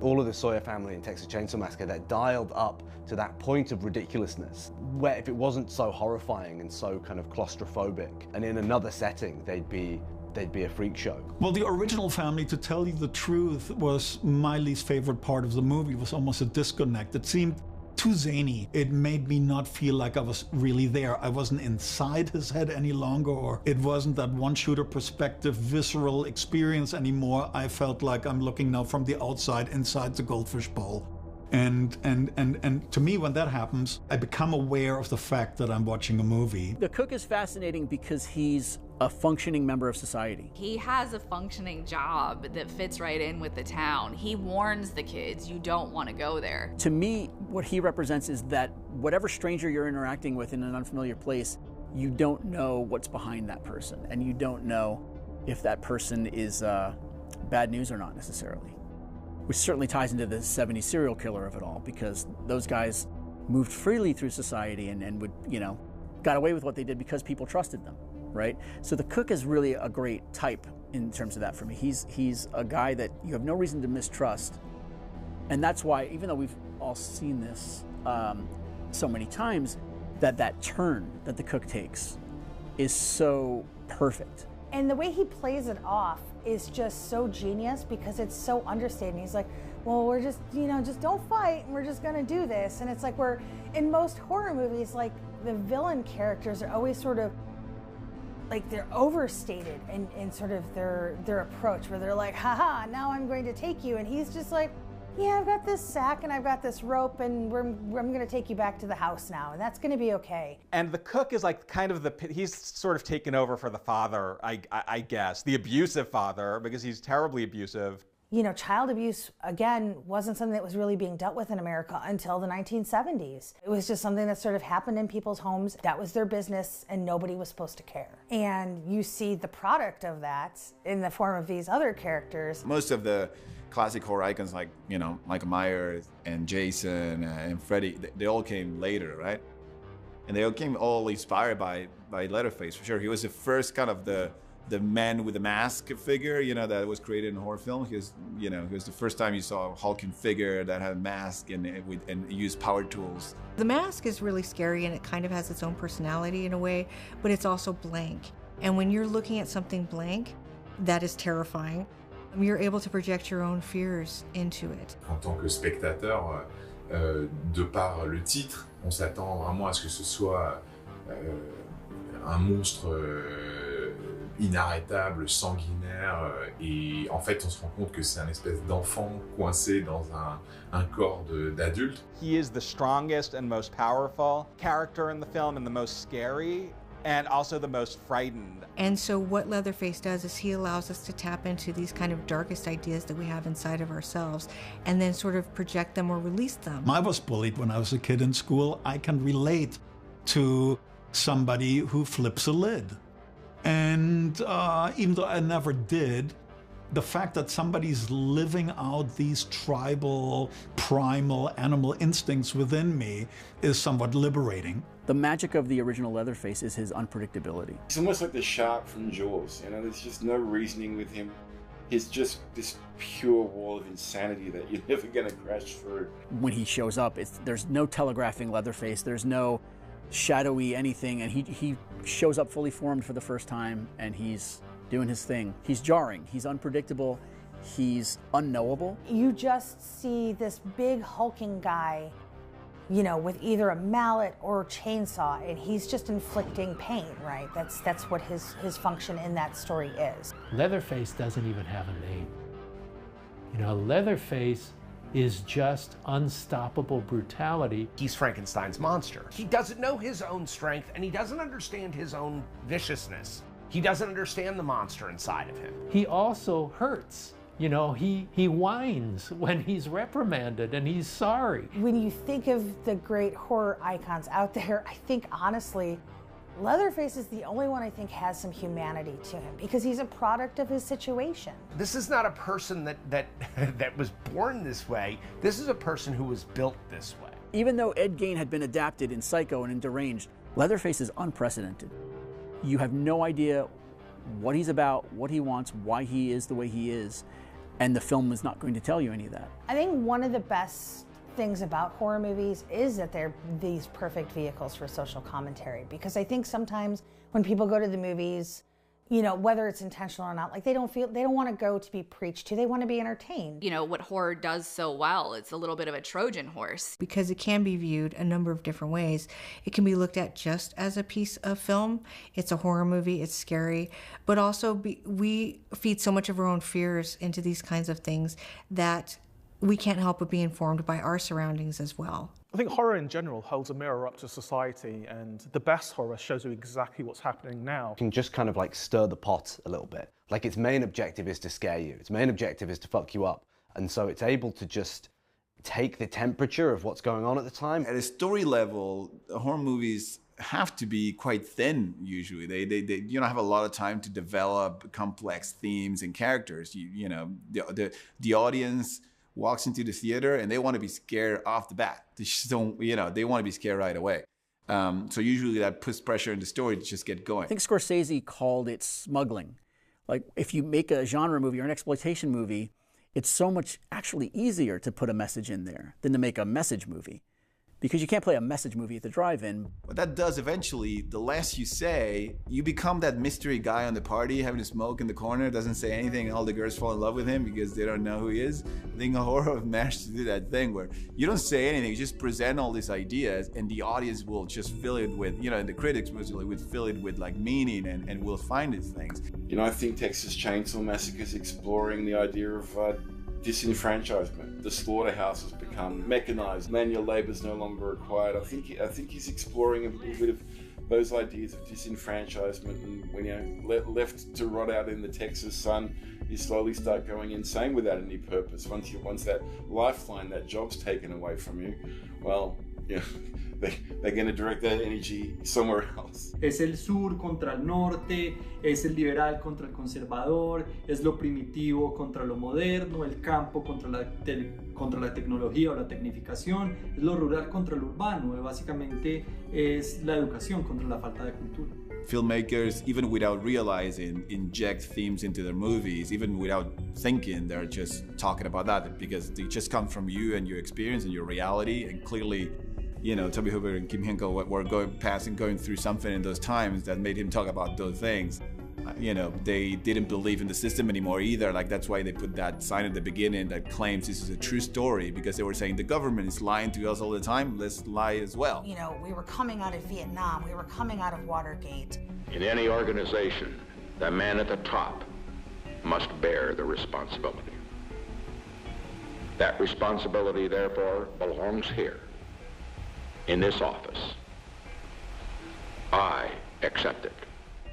[SPEAKER 3] All of the Sawyer family in Texas Chainsaw Massacre, they're dialed up to that point of ridiculousness, where if it wasn't so horrifying and so kind of claustrophobic, and in another setting, they'd be a freak show.
[SPEAKER 10] Well, the original family, to tell you the truth, was my least favorite part of the movie. It was almost a disconnect. It seemed too zany. It made me not feel like I was really there. I wasn't inside his head any longer, or it wasn't that one-shooter perspective, visceral experience anymore. I felt like I'm looking now from the outside inside the goldfish bowl. And to me, when that happens, I become aware of the fact that I'm watching a movie.
[SPEAKER 2] The cook is fascinating because he's a functioning member of society.
[SPEAKER 14] He has a functioning job that fits right in with the town. He warns the kids, you don't want to go there.
[SPEAKER 2] To me, what he represents is that whatever stranger you're interacting with in an unfamiliar place, you don't know what's behind that person, and you don't know if that person is bad news or not necessarily. Which certainly ties into the 70s serial killer of it all, because those guys moved freely through society and would, you know, got away with what they did because people trusted them, right? So the cook is really a great type in terms of that for me. He's a guy that you have no reason to mistrust. And that's why, even though we've all seen this so many times, that turn that the cook takes is so perfect.
[SPEAKER 7] And the way he plays it off is just so genius because it's so understated. He's like, well, we're just, you know, just don't fight and we're just gonna do this. And it's like in most horror movies, like the villain characters are always sort of, like they're overstated in sort of their approach, where they're like, haha, now I'm going to take you. And he's just like, yeah, I've got this sack and I've got this rope and I'm going to take you back to the house now and that's going to be okay.
[SPEAKER 9] And the cook is like kind of he's sort of taken over for the father, I guess, the abusive father, because he's terribly abusive.
[SPEAKER 7] You know, child abuse, again, wasn't something that was really being dealt with in America until the 1970s. It was just something that sort of happened in people's homes. That was their business and nobody was supposed to care. And you see the product of that in the form of these other characters.
[SPEAKER 4] Most of the classic horror icons like, you know, Michael Myers and Jason and Freddy, they all came later, right? And they all came inspired by Leatherface, for sure. He was the first kind of the man with the mask figure, you know, that was created in horror film. He was the first time you saw a hulking figure that had a mask and used power tools.
[SPEAKER 16] The mask is really scary and it kind of has its own personality in a way, but it's also blank. And when you're looking at something blank, that is terrifying. You're able to project your own fears into it.
[SPEAKER 19] En tant que spectateur, de par le titre, on s'attend vraiment à ce que ce soit un monstre inarrêtable, sanguinaire, et en fait on se rend compte que c'est un espèce d'enfant coincé dans un corps d'adulte.
[SPEAKER 9] He is the strongest and most powerful character in the film and the most scary and also the most frightened.
[SPEAKER 16] And so what Leatherface does is he allows us to tap into these kind of darkest ideas that we have inside of ourselves and then sort of project them or release them.
[SPEAKER 10] I was bullied when I was a kid in school. I can relate to somebody who flips a lid. And even though I never did, the fact that somebody's living out these tribal, primal animal instincts within me is somewhat liberating.
[SPEAKER 2] The magic of the original Leatherface is his unpredictability.
[SPEAKER 8] It's almost like the shark from Jaws, you know, there's just no reasoning with him. He's just this pure wall of insanity that you're never gonna crash through.
[SPEAKER 2] When he shows up, there's no telegraphing Leatherface, there's no shadowy anything, and he shows up fully formed for the first time, and he's doing his thing. He's jarring, he's unpredictable, he's unknowable.
[SPEAKER 7] You just see this big hulking guy, you know, with either a mallet or a chainsaw, and he's just inflicting pain, right? That's what his function in that story is.
[SPEAKER 1] Leatherface doesn't even have a name. You know, Leatherface is just unstoppable brutality.
[SPEAKER 17] He's Frankenstein's monster. He doesn't know his own strength, and he doesn't understand his own viciousness. He doesn't understand the monster inside of him.
[SPEAKER 1] He also hurts. You know, he whines when he's reprimanded and he's sorry.
[SPEAKER 7] When you think of the great horror icons out there, I think honestly, Leatherface is the only one I think has some humanity to him because he's a product of his situation.
[SPEAKER 17] This is not a person that was born this way. This is a person who was built this way.
[SPEAKER 2] Even though Ed Gein had been adapted in Psycho and in Deranged, Leatherface is unprecedented. You have no idea what he's about, what he wants, why he is the way he is, and the film is not going to tell you any of that.
[SPEAKER 7] I think one of the best things about horror movies is that they're these perfect vehicles for social commentary, because I think sometimes when people go to the movies, you know, whether it's intentional or not, like they don't want to go to be preached to, they want to be entertained.
[SPEAKER 14] You know, what horror does so well, it's a little bit of a Trojan horse.
[SPEAKER 16] Because it can be viewed a number of different ways. It can be looked at just as a piece of film. It's a horror movie, it's scary, but also we feed so much of our own fears into these kinds of things that we can't help but be informed by our surroundings as well.
[SPEAKER 6] I think horror in general holds a mirror up to society, and the best horror shows you exactly what's happening now.
[SPEAKER 3] It can just kind of like stir the pot a little bit. Like its main objective is to scare you. Its main objective is to fuck you up. And so it's able to just take the temperature of what's going on at the time.
[SPEAKER 4] At a story level, horror movies have to be quite thin usually. They you don't have a lot of time to develop complex themes and characters. You know, the audience walks into the theater and they want to be scared off the bat. They just don't, you know, they want to be scared right away. So usually that puts pressure in the story to just get going.
[SPEAKER 2] I think Scorsese called it smuggling. Like if you make a genre movie or an exploitation movie, it's so much actually easier to put a message in there than to make a message movie. Because you can't play a message movie at the drive-in.
[SPEAKER 4] What that does eventually, the less you say, you become that mystery guy on the party having a smoke in the corner, doesn't say anything, and all the girls fall in love with him because they don't know who he is. I think horror have managed to do that thing where you don't say anything, you just present all these ideas, and the audience will just fill it with, you know, and the critics mostly would fill it with like meaning and will find these things.
[SPEAKER 8] You know, I think Texas Chainsaw Massacre is exploring the idea of disenfranchisement. The slaughterhouse has become mechanized. Manual labor is no longer required. I think he's exploring a little bit of those ideas of disenfranchisement, and when you're left to rot out in the Texas sun, you slowly start going insane without any purpose. Once that lifeline, that job's taken away from you, well, you know, they're going to direct that energy somewhere else.
[SPEAKER 11] Es el sur contra el norte, es el liberal contra el conservador, es lo primitivo contra lo moderno, el campo contra la tecnología o la tecnificación, es lo rural contra lo urbano, básicamente es la educación contra la falta de cultura.
[SPEAKER 4] Filmmakers, even without realizing, inject themes into their movies, even without thinking, they're just talking about that because they just come from you and your experience and your reality, and clearly, you know, Tobe Hooper and Kim Hinkle were going through something in those times that made him talk about those things. You know, they didn't believe in the system anymore either. Like, that's why they put that sign at the beginning that claims this is a true story, because they were saying the government is lying to us all the time, let's lie as well.
[SPEAKER 7] You know, we were coming out of Vietnam, we were coming out of Watergate.
[SPEAKER 13] In any organization,
[SPEAKER 21] The man at the top must bear the responsibility. That responsibility, therefore, belongs here, in this office. I accept it.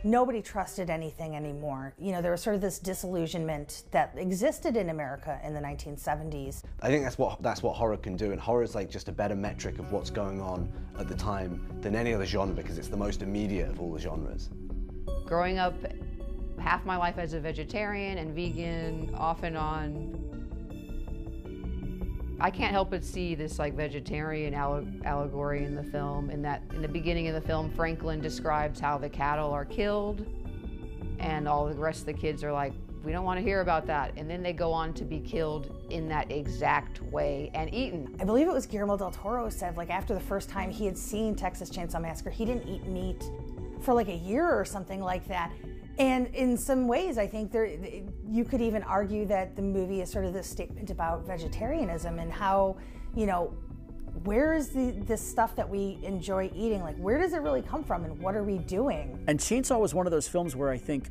[SPEAKER 7] Nobody trusted anything anymore. You know, there was sort of this disillusionment that existed in America in the 1970s.
[SPEAKER 3] I think that's what horror can do, and horror is like just a better metric of what's going on at the time than any other genre because it's the most immediate of all the genres.
[SPEAKER 5] Growing up half my life as a vegetarian and vegan, off and on, I can't help but see this like vegetarian allegory in the film, in that in the beginning of the film, Franklin describes how the cattle are killed and all the rest of the kids are like, we don't want to hear about that. And then they go on to be killed in that exact way and eaten.
[SPEAKER 7] I believe it was Guillermo del Toro said, like after the first time he had seen Texas Chainsaw Massacre, he didn't eat meat for like a year or something like that. And in some ways, I think you could even argue that the movie is sort of this statement about vegetarianism and how, you know, where is this stuff that we enjoy eating? Like, where does it really come from and what are we doing?
[SPEAKER 2] And Chainsaw was one of those films where I think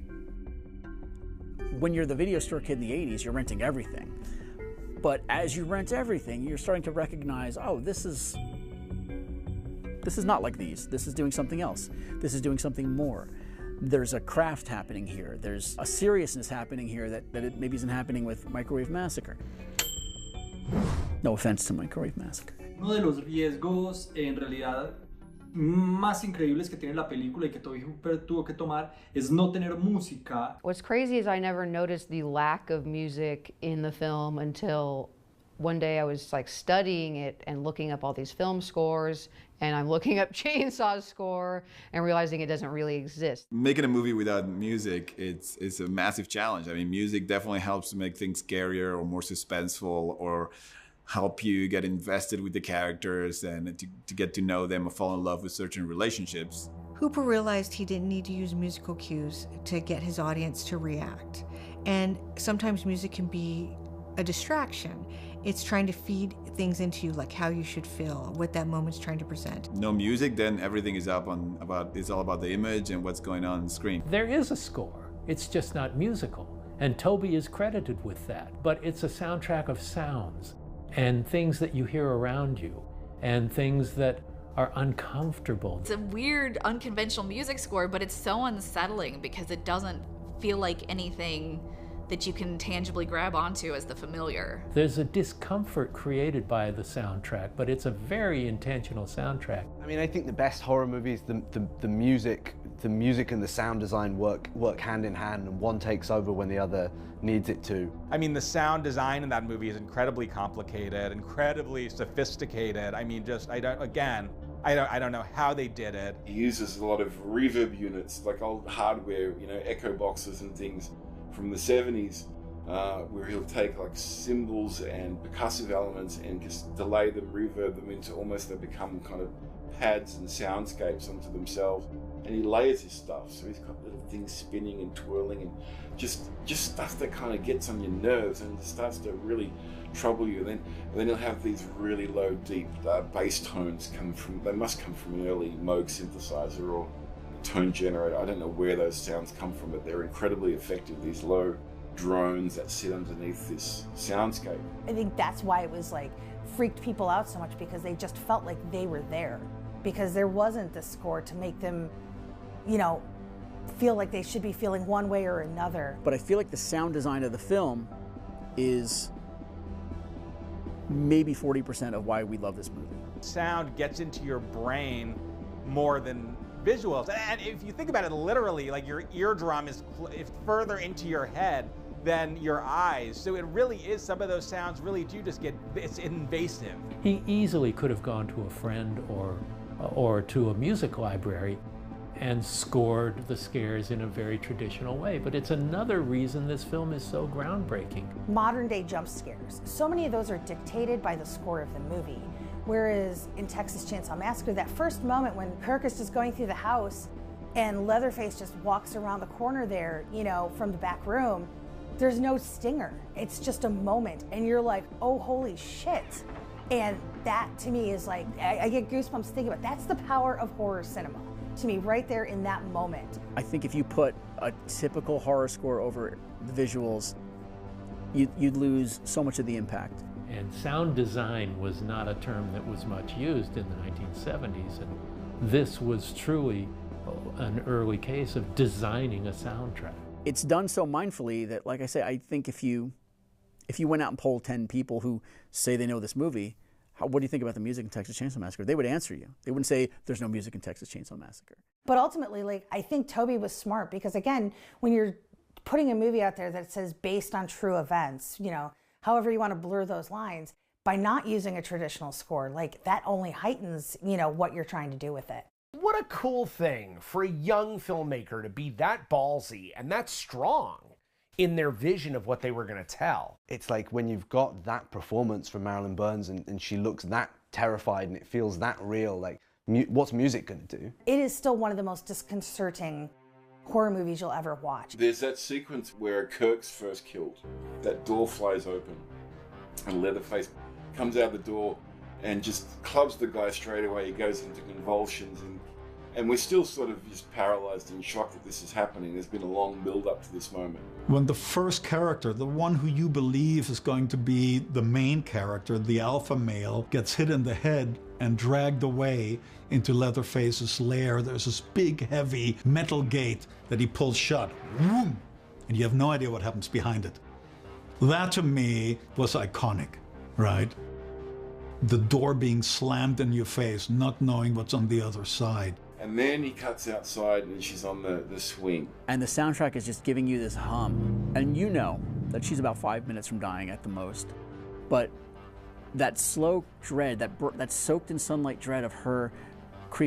[SPEAKER 2] when you're the video store kid in the 80s, you're renting everything. But as you rent everything, you're starting to recognize, oh, this is not like these. This is doing something else. This is doing something more. There's a craft happening here. There's a seriousness happening here that it maybe isn't happening with Microwave Massacre. No offense to Microwave Massacre.
[SPEAKER 11] Uno de los riesgos, en realidad, más increíbles que tiene la película y que tuvo que tomar es no tener música.
[SPEAKER 5] What's crazy is I never noticed the lack of music in the film until one day I was like studying it and looking up all these film scores, and I'm looking up Chainsaw's score and realizing it doesn't really exist.
[SPEAKER 4] Making a movie without music, it's a massive challenge. I mean, music definitely helps to make things scarier or more suspenseful, or help you get invested with the characters and to get to know them or fall in love with certain relationships.
[SPEAKER 16] Hooper realized he didn't need to use musical cues to get his audience to react. And sometimes music can be a distraction. It's trying to feed things into you, like how you should feel, what that moment's trying to present.
[SPEAKER 4] No music, then everything is it's all about the image and what's going on the screen.
[SPEAKER 1] There is a score, it's just not musical. And Toby is credited with that, but it's a soundtrack of sounds and things that you hear around you and things that are uncomfortable.
[SPEAKER 14] It's a weird, unconventional music score, but it's so unsettling because it doesn't feel like anything that you can tangibly grab onto as the familiar.
[SPEAKER 1] There's a discomfort created by the soundtrack, but it's a very intentional soundtrack.
[SPEAKER 3] I mean, I think the best horror movies, the music and the sound design work hand in hand, and one takes over when the other needs it to.
[SPEAKER 9] I mean, the sound design in that movie is incredibly complicated, incredibly sophisticated. I mean, I don't know how they did it.
[SPEAKER 8] He uses a lot of reverb units, like old hardware, you know, echo boxes and things from the 70s, where he'll take like cymbals and percussive elements and just delay them, reverb them into almost they become kind of pads and soundscapes onto themselves. And he layers his stuff, so he's got little things spinning and twirling and just stuff that kind of gets on your nerves and starts to really trouble you. And then he'll have these really low, deep bass tones they must come from an early Moog synthesizer or tone generator. I don't know where those sounds come from, but they're incredibly effective, these low drones that sit underneath this soundscape.
[SPEAKER 7] I think that's why it was like freaked people out so much, because they just felt like they were there, because there wasn't the score to make them, you know, feel like they should be feeling one way or another.
[SPEAKER 2] But I feel like the sound design of the film is maybe 40% of why we love this movie.
[SPEAKER 9] Sound gets into your brain more than visuals. And if you think about it literally, like your eardrum is further into your head than your eyes. So it really is, some of those sounds really do just it's invasive.
[SPEAKER 1] He easily could have gone to a friend or to a music library and scored the scares in a very traditional way. But it's another reason this film is so groundbreaking.
[SPEAKER 7] Modern day jump scares, so many of those are dictated by the score of the movie. Whereas in Texas Chainsaw Massacre, that first moment when Kirk is just going through the house and Leatherface just walks around the corner there, you know, from the back room, there's no stinger. It's just a moment and you're like, oh, holy shit. And that to me is like, I get goosebumps thinking about it. That's the power of horror cinema. to me right there in that moment.
[SPEAKER 2] I think if you put a typical horror score over the visuals, you'd lose so much of the impact.
[SPEAKER 1] And sound design was not a term that was much used in the 1970s, and this was truly an early case of designing a soundtrack.
[SPEAKER 2] It's done so mindfully that, like I say, I think if you went out and polled 10 people who say they know this movie, what do you think about the music in Texas Chainsaw Massacre? They would answer you. They wouldn't say there's no music in Texas Chainsaw Massacre.
[SPEAKER 7] But ultimately, like, I think Toby was smart because, again, when you're putting a movie out there that says based on true events, you know, however you want to blur those lines, by not using a traditional score, like, that only heightens, you know, what you're trying to do with it.
[SPEAKER 17] What a cool thing for a young filmmaker to be that ballsy and that strong in their vision of what they were going to tell.
[SPEAKER 3] It's like when you've got that performance from Marilyn Burns and she looks that terrified and it feels that real, like, what's music going to do?
[SPEAKER 7] It is still one of the most disconcerting horror movies you'll ever watch.
[SPEAKER 8] There's that sequence where Kirk's first killed. That door flies open and Leatherface comes out the door and just clubs the guy straight away. He goes into convulsions and we're still sort of just paralyzed and shocked that this is happening. There's been a long build up to this moment.
[SPEAKER 10] When the first character, the one who you believe is going to be the main character, the alpha male, gets hit in the head and dragged away into Leatherface's lair, there's this big, heavy metal gate that he pulls shut. Vroom! And you have no idea what happens behind it. That, to me, was iconic, right? The door being slammed in your face, not knowing what's on the other side.
[SPEAKER 8] And then he cuts outside and she's on the swing. And
[SPEAKER 2] the soundtrack is just giving you this hum. And you know that she's about 5 minutes from dying at the most. But that slow dread, that soaked in sunlight dread of her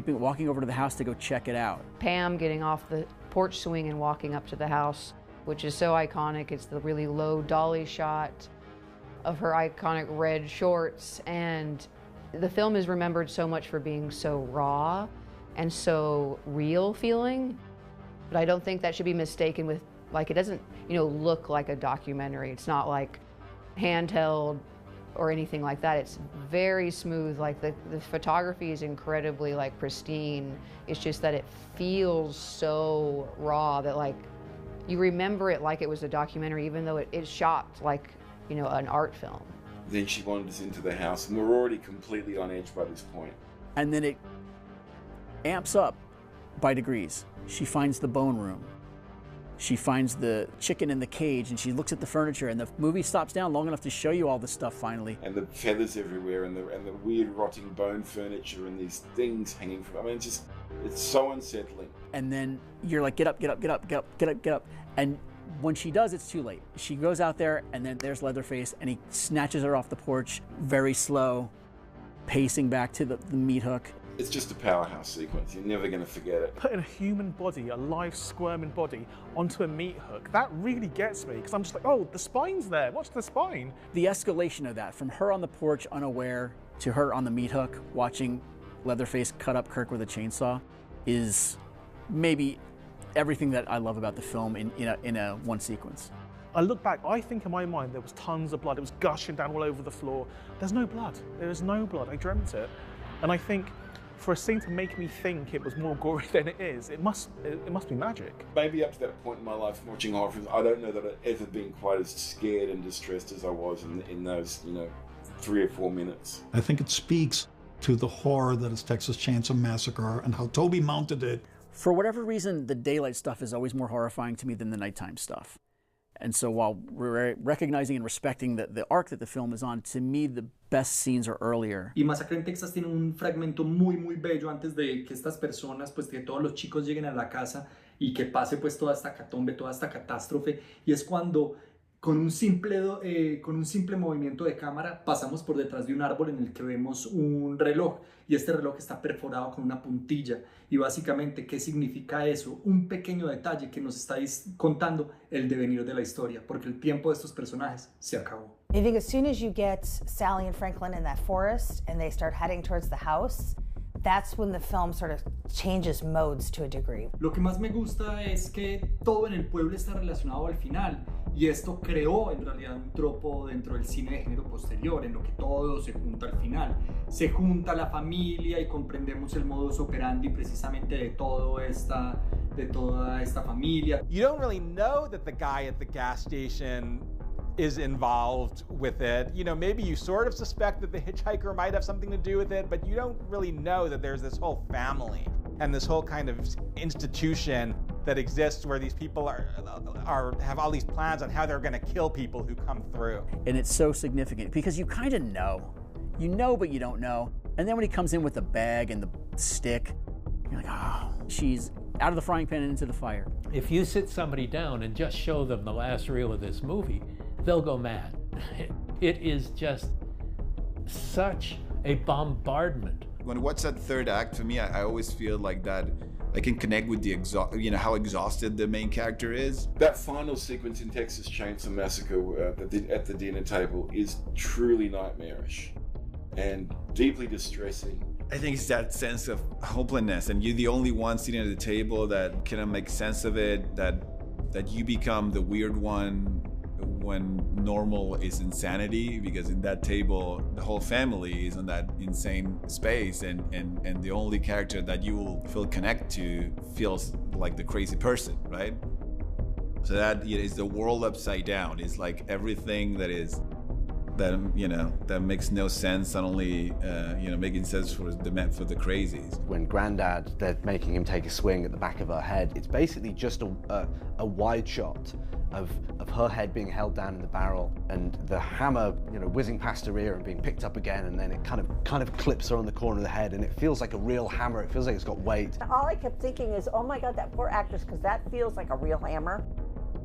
[SPEAKER 2] walking over to the house to go check it out.
[SPEAKER 5] Pam getting off the porch swing and walking up to the house, which is so iconic. It's the really low dolly shot of her iconic red shorts. And the film is remembered so much for being so raw and so real feeling, but I don't think that should be mistaken with, like, it doesn't, you know, look like a documentary. It's not like handheld or anything like that. It's very smooth. Like the photography is incredibly, like, pristine. It's just that it feels so raw that, like, you remember it like it was a documentary, even though it's shot like, you know, an art film.
[SPEAKER 8] Then she wanders into the house and we're already completely on edge by this point.
[SPEAKER 2] And then it amps up by degrees. She finds the bone room. She finds the chicken in the cage and she looks at the furniture and the movie stops down long enough to show you all this stuff finally.
[SPEAKER 8] And the feathers everywhere and the weird rotting bone furniture and these things hanging from, I mean, it's so unsettling.
[SPEAKER 2] And then you're like, get up, get up, get up, get up, get up, get up. And when she does, it's too late. She goes out there and then there's Leatherface and he snatches her off the porch, very slow, pacing back to the meat hook.
[SPEAKER 8] It's just a powerhouse sequence. You're never going to forget it.
[SPEAKER 6] Putting a human body, a live squirming body, onto a meat hook, that really gets me, because I'm just like, oh, the spine's there. Watch the spine.
[SPEAKER 2] The escalation of that, from her on the porch unaware to her on the meat hook, watching Leatherface cut up Kirk with a chainsaw, is maybe everything that I love about the film in a one sequence.
[SPEAKER 6] I look back, I think in my mind there was tons of blood. It was gushing down all over the floor. There's no blood. There is no blood. I dreamt it. And I think for a scene to make me think it was more gory than it is, it must be magic.
[SPEAKER 8] Maybe up to that point in my life watching horror films, I don't know that I've ever been quite as scared and distressed as I was in those, 3 or 4 minutes.
[SPEAKER 10] I think it speaks to the horror that is Texas Chainsaw Massacre and how Toby mounted it.
[SPEAKER 2] For whatever reason, the daylight stuff is always more horrifying to me than the nighttime stuff. And so while we're recognizing and respecting the arc that the film is on, to me the best scenes are earlier.
[SPEAKER 11] Y Massacre en Texas tiene un fragmento muy bello antes de que estas personas, pues que todos los chicos lleguen a la casa y que pase pues toda esta catombe, toda esta catástrofe, y es cuando con un simple movimiento de cámara pasamos por detrás de un árbol en el que vemos un reloj y este reloj está perforado con una puntilla y básicamente ¿qué significa eso? Un pequeño detalle que nos está contando el devenir de la historia porque el tiempo de estos personajes se acabó.
[SPEAKER 7] I think as soon as you get Sally and Franklin in that forest and they start heading towards the house, that's when the film sort of changes modes to a degree.
[SPEAKER 11] Lo que más me gusta es que todo en el pueblo está relacionado al final Y esto creó en realidad un tropo dentro del cine de género posterior, en lo que todo se junta al final. Se junta la familia y comprendemos el modus operandi precisamente de toda esta familia.
[SPEAKER 9] You don't really know that the guy at the gas station is involved with it. You know, maybe you sort of suspect that the hitchhiker might have something to do with it, but you don't really know that there's this whole family and this whole kind of institution that exists where these people have all these plans on how they're going to kill people who come through.
[SPEAKER 2] And it's so significant because you kind of know. You know, but you don't know. And then when he comes in with the bag and the stick, you're like, oh, she's out of the frying pan and into the fire.
[SPEAKER 1] If you sit somebody down and just show them the last reel of this movie, they'll go mad. It is just such a bombardment.
[SPEAKER 4] When I watch that third act, for me, I always feel like that I can connect with the how exhausted the main character is.
[SPEAKER 8] That final sequence in Texas Chainsaw Massacre at the dinner table is truly nightmarish and deeply distressing.
[SPEAKER 4] I think it's that sense of hopelessness, and you're the only one sitting at the table that cannot make sense of it, that you become the weird one when normal is insanity, because in that table the whole family is in that insane space, and the only character that you will feel connect to feels like the crazy person, right? So that is the world upside down. It's like everything that makes no sense suddenly making sense for the crazies.
[SPEAKER 3] When Grandad, they're making him take a swing at the back of her head, it's basically just a wide shot of her head being held down in the barrel and the hammer, whizzing past her ear and being picked up again, and then it kind of clips her on the corner of the head, and it feels like a real hammer. It feels like it's got weight.
[SPEAKER 20] All I kept thinking is, oh my God, that poor actress, because that feels like a real hammer.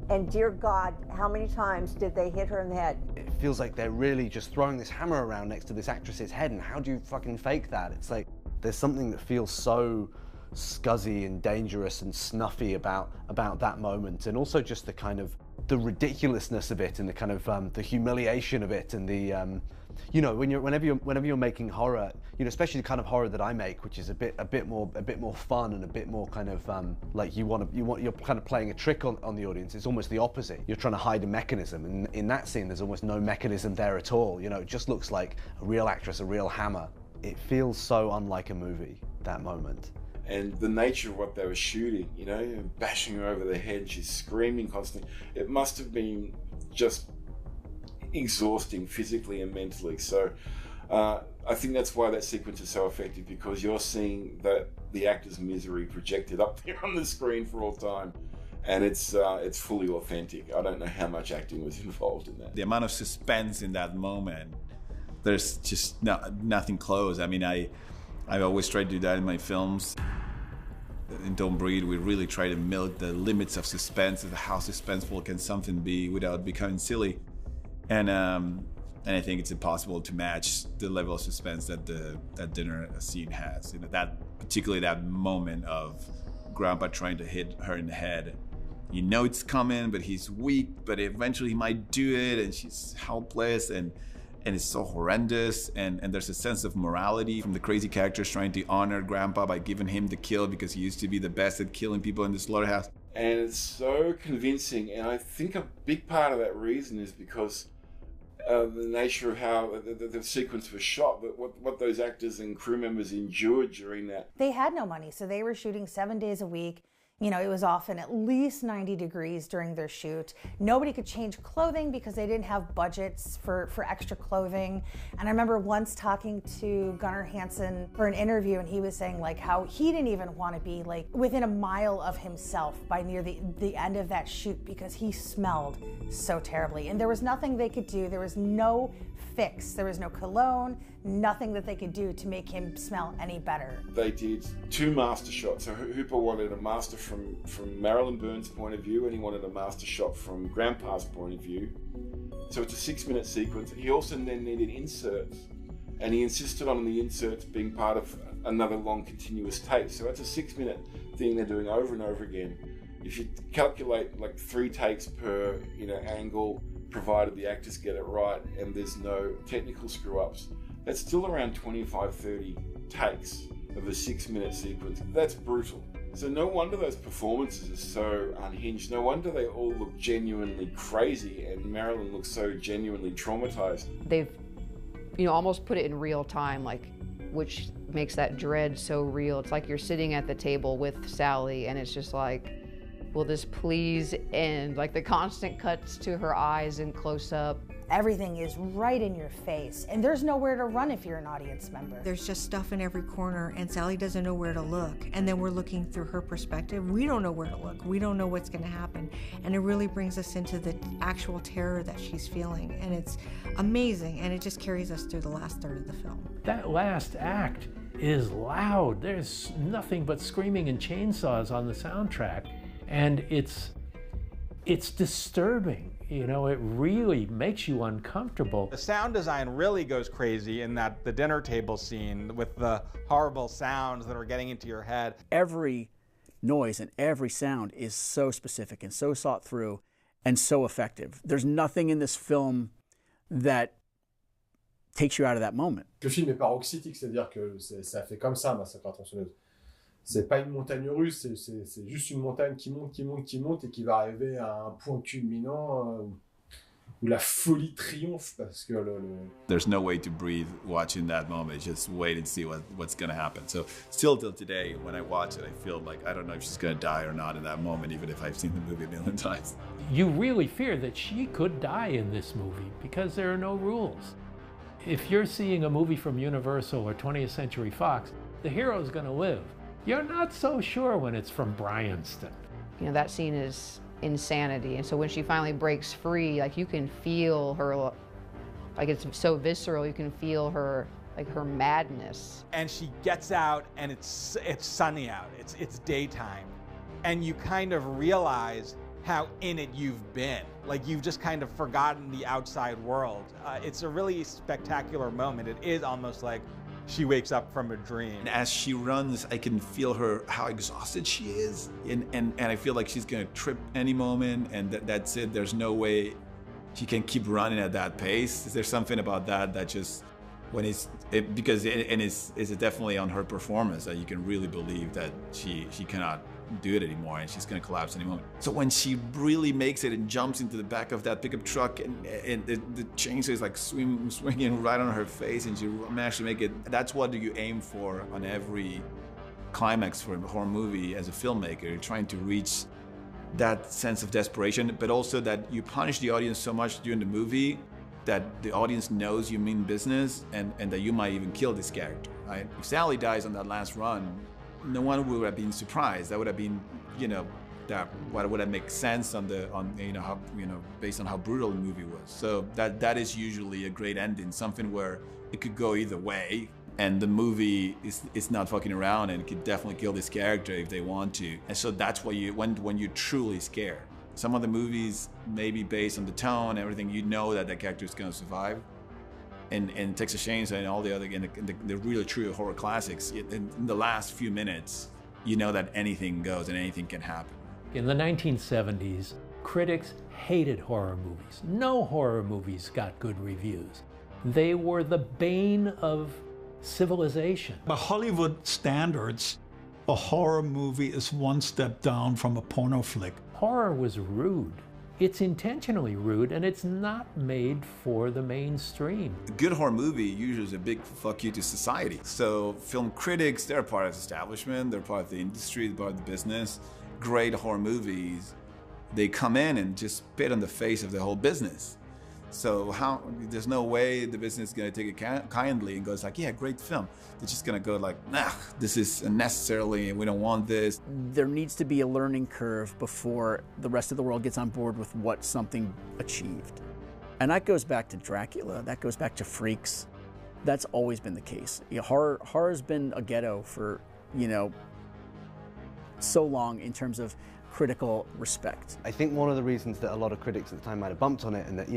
[SPEAKER 20] And dear God, how many times did they hit her in the head?
[SPEAKER 3] It feels like they're really just throwing this hammer around next to this actress's head, and how do you fucking fake that? It's like there's something that feels so scuzzy and dangerous and snuffy about that moment, and also just the kind of the ridiculousness of it and the kind of the humiliation of it, and the whenever you're making horror, especially the kind of horror that I make, which is a bit more fun and a bit more kind of like you're kind of playing a trick on the audience. It's almost the opposite. You're trying to hide a mechanism, and in that scene there's almost no mechanism there at all. It just looks like a real actress, a real hammer. It feels so unlike a movie, that moment.
[SPEAKER 8] And the nature of what they were shooting, bashing her over the head, she's screaming constantly. It must have been just exhausting physically and mentally. So I think that's why that sequence is so effective, because you're seeing the actor's misery projected up there on the screen for all time. And it's fully authentic. I don't know how much acting was involved in that.
[SPEAKER 4] The amount of suspense in that moment, there's just nothing close. I mean, I've always tried to do that in my films. In Don't Breathe, we really try to milk the limits of suspense, of how suspenseful can something be without becoming silly. And I think it's impossible to match the level of suspense that that dinner scene has. Particularly that moment of Grandpa trying to hit her in the head. It's coming, but he's weak, but eventually he might do it, and she's helpless, and it's so horrendous, and there's a sense of morality from the crazy characters trying to honor Grandpa by giving him the kill because he used to be the best at killing people in the slaughterhouse.
[SPEAKER 8] And it's so convincing, and I think a big part of that reason is because the nature of how the sequence was shot, but what those actors and crew members endured during that.
[SPEAKER 7] They had no money, so they were shooting 7 days a week. It was often at least 90 degrees during their shoot. Nobody could change clothing because they didn't have budgets for extra clothing. And I remember once talking to Gunnar Hansen for an interview, and he was saying like how he didn't even want to be like within a mile of himself by near the end of that shoot because he smelled so terribly. And there was nothing they could do. There was no fix. There was no cologne, nothing that they could do to make him smell any better.
[SPEAKER 8] They did 2 master shots. So Hooper wanted a master from Marilyn Burns' point of view, and he wanted a master shot from Grandpa's point of view. So it's a 6-minute sequence. He also then needed inserts, and he insisted on the inserts being part of another long continuous take. So that's a 6-minute thing they're doing over and over again. If you calculate like 3 takes per angle, provided the actors get it right and there's no technical screw-ups, that's still around 25-30 takes of a 6-minute sequence. That's brutal. So no wonder those performances are so unhinged. No wonder they all look genuinely crazy and Marilyn looks so genuinely traumatized.
[SPEAKER 5] They've, almost put it in real time, like, which makes that dread so real. It's like you're sitting at the table with Sally and it's just like, will this please end? Like the constant cuts to her eyes and close up.
[SPEAKER 7] Everything is right in your face, and there's nowhere to run if you're an audience member.
[SPEAKER 16] There's just stuff in every corner, and Sally doesn't know where to look. And then we're looking through her perspective. We don't know where to look. We don't know what's going to happen. And it really brings us into the actual terror that she's feeling. And it's amazing, and it just carries us through the last third of the film.
[SPEAKER 1] That last act is loud. There's nothing but screaming and chainsaws on the soundtrack. And it's disturbing. It really makes you uncomfortable.
[SPEAKER 9] The sound design really goes crazy in the dinner table scene with the horrible sounds that are getting into your head.
[SPEAKER 2] Every noise and every sound is so specific and so thought through and so effective. There's nothing in this film that takes you out of that moment.
[SPEAKER 15] Le film est paroxytique, c'est-à-dire que ça fait comme ça, Massacre à la tronçonneuse. C'est pas une montagne russe, c'est juste une montagne qui monte et qui va arriver à un point culminant où la folie triomphe parce que
[SPEAKER 4] There's no way to breathe watching that moment. Just wait and see what's going to happen. So still till today, when I watch it, I feel like I don't know if she's going to die or not in that moment, even if I've seen the movie a million times.
[SPEAKER 1] You really fear that she could die in this movie because there are no rules. If you're seeing a movie from Universal or 20th Century Fox, the hero's going to live. You're not so sure when it's from Bryanston.
[SPEAKER 5] That scene is insanity. And so when she finally breaks free, like you can feel her, like it's so visceral, you can feel her, like her madness.
[SPEAKER 9] And she gets out and it's sunny out, it's daytime. And you kind of realize how in it you've been. Like you've just kind of forgotten the outside world. It's a really spectacular moment. It is almost like she wakes up from a dream.
[SPEAKER 4] And as she runs, I can feel how exhausted she is. And I feel like she's gonna trip any moment and that's it. There's no way she can keep running at that pace. There's something about that just, when it's definitely on her performance that you can really believe that she cannot do it anymore and she's gonna collapse any moment. So when she really makes it and jumps into the back of that pickup truck and the chainsaw is like swinging right on her face and she managed to make it, that's what you aim for on every climax for a horror movie as a filmmaker. You're trying to reach that sense of desperation, but also that you punish the audience so much during the movie that the audience knows you mean business and that you might even kill this character, right? If Sally dies on that last run, no one would have been surprised. That would have been, what would have made sense based on how brutal the movie was. So that is usually a great ending, something where it could go either way, and the movie is not fucking around and it could definitely kill this character if they want to. And so that's what when you're truly scared. Some of the movies, maybe based on the tone, everything, that character is going to survive. And Texas Chainsaw and all the other, the really true horror classics, in the last few minutes, that anything goes and anything can happen.
[SPEAKER 1] In the 1970s, critics hated horror movies. No horror movies got good reviews. They were the bane of civilization.
[SPEAKER 10] By Hollywood standards, a horror movie is one step down from a porno flick.
[SPEAKER 1] Horror was rude. It's intentionally rude, and it's not made for the mainstream.
[SPEAKER 4] A good horror movie usually is a big fuck you to society. So film critics, they're part of the establishment, they're part of the industry, they're part of the business. Great horror movies, they come in and just spit on the face of the whole business. So there's no way the business is gonna take it kindly and goes like, yeah, great film. They're just gonna go like, nah, this is unnecessarily, we don't want this.
[SPEAKER 2] There needs to be a learning curve before the rest of the world gets on board with what something achieved. And that goes back to Dracula, that goes back to Freaks. That's always been the case. Horror has been a ghetto for, so long in terms of critical respect.
[SPEAKER 3] I think one of the reasons that a lot of critics at the time might have bumped on it, and that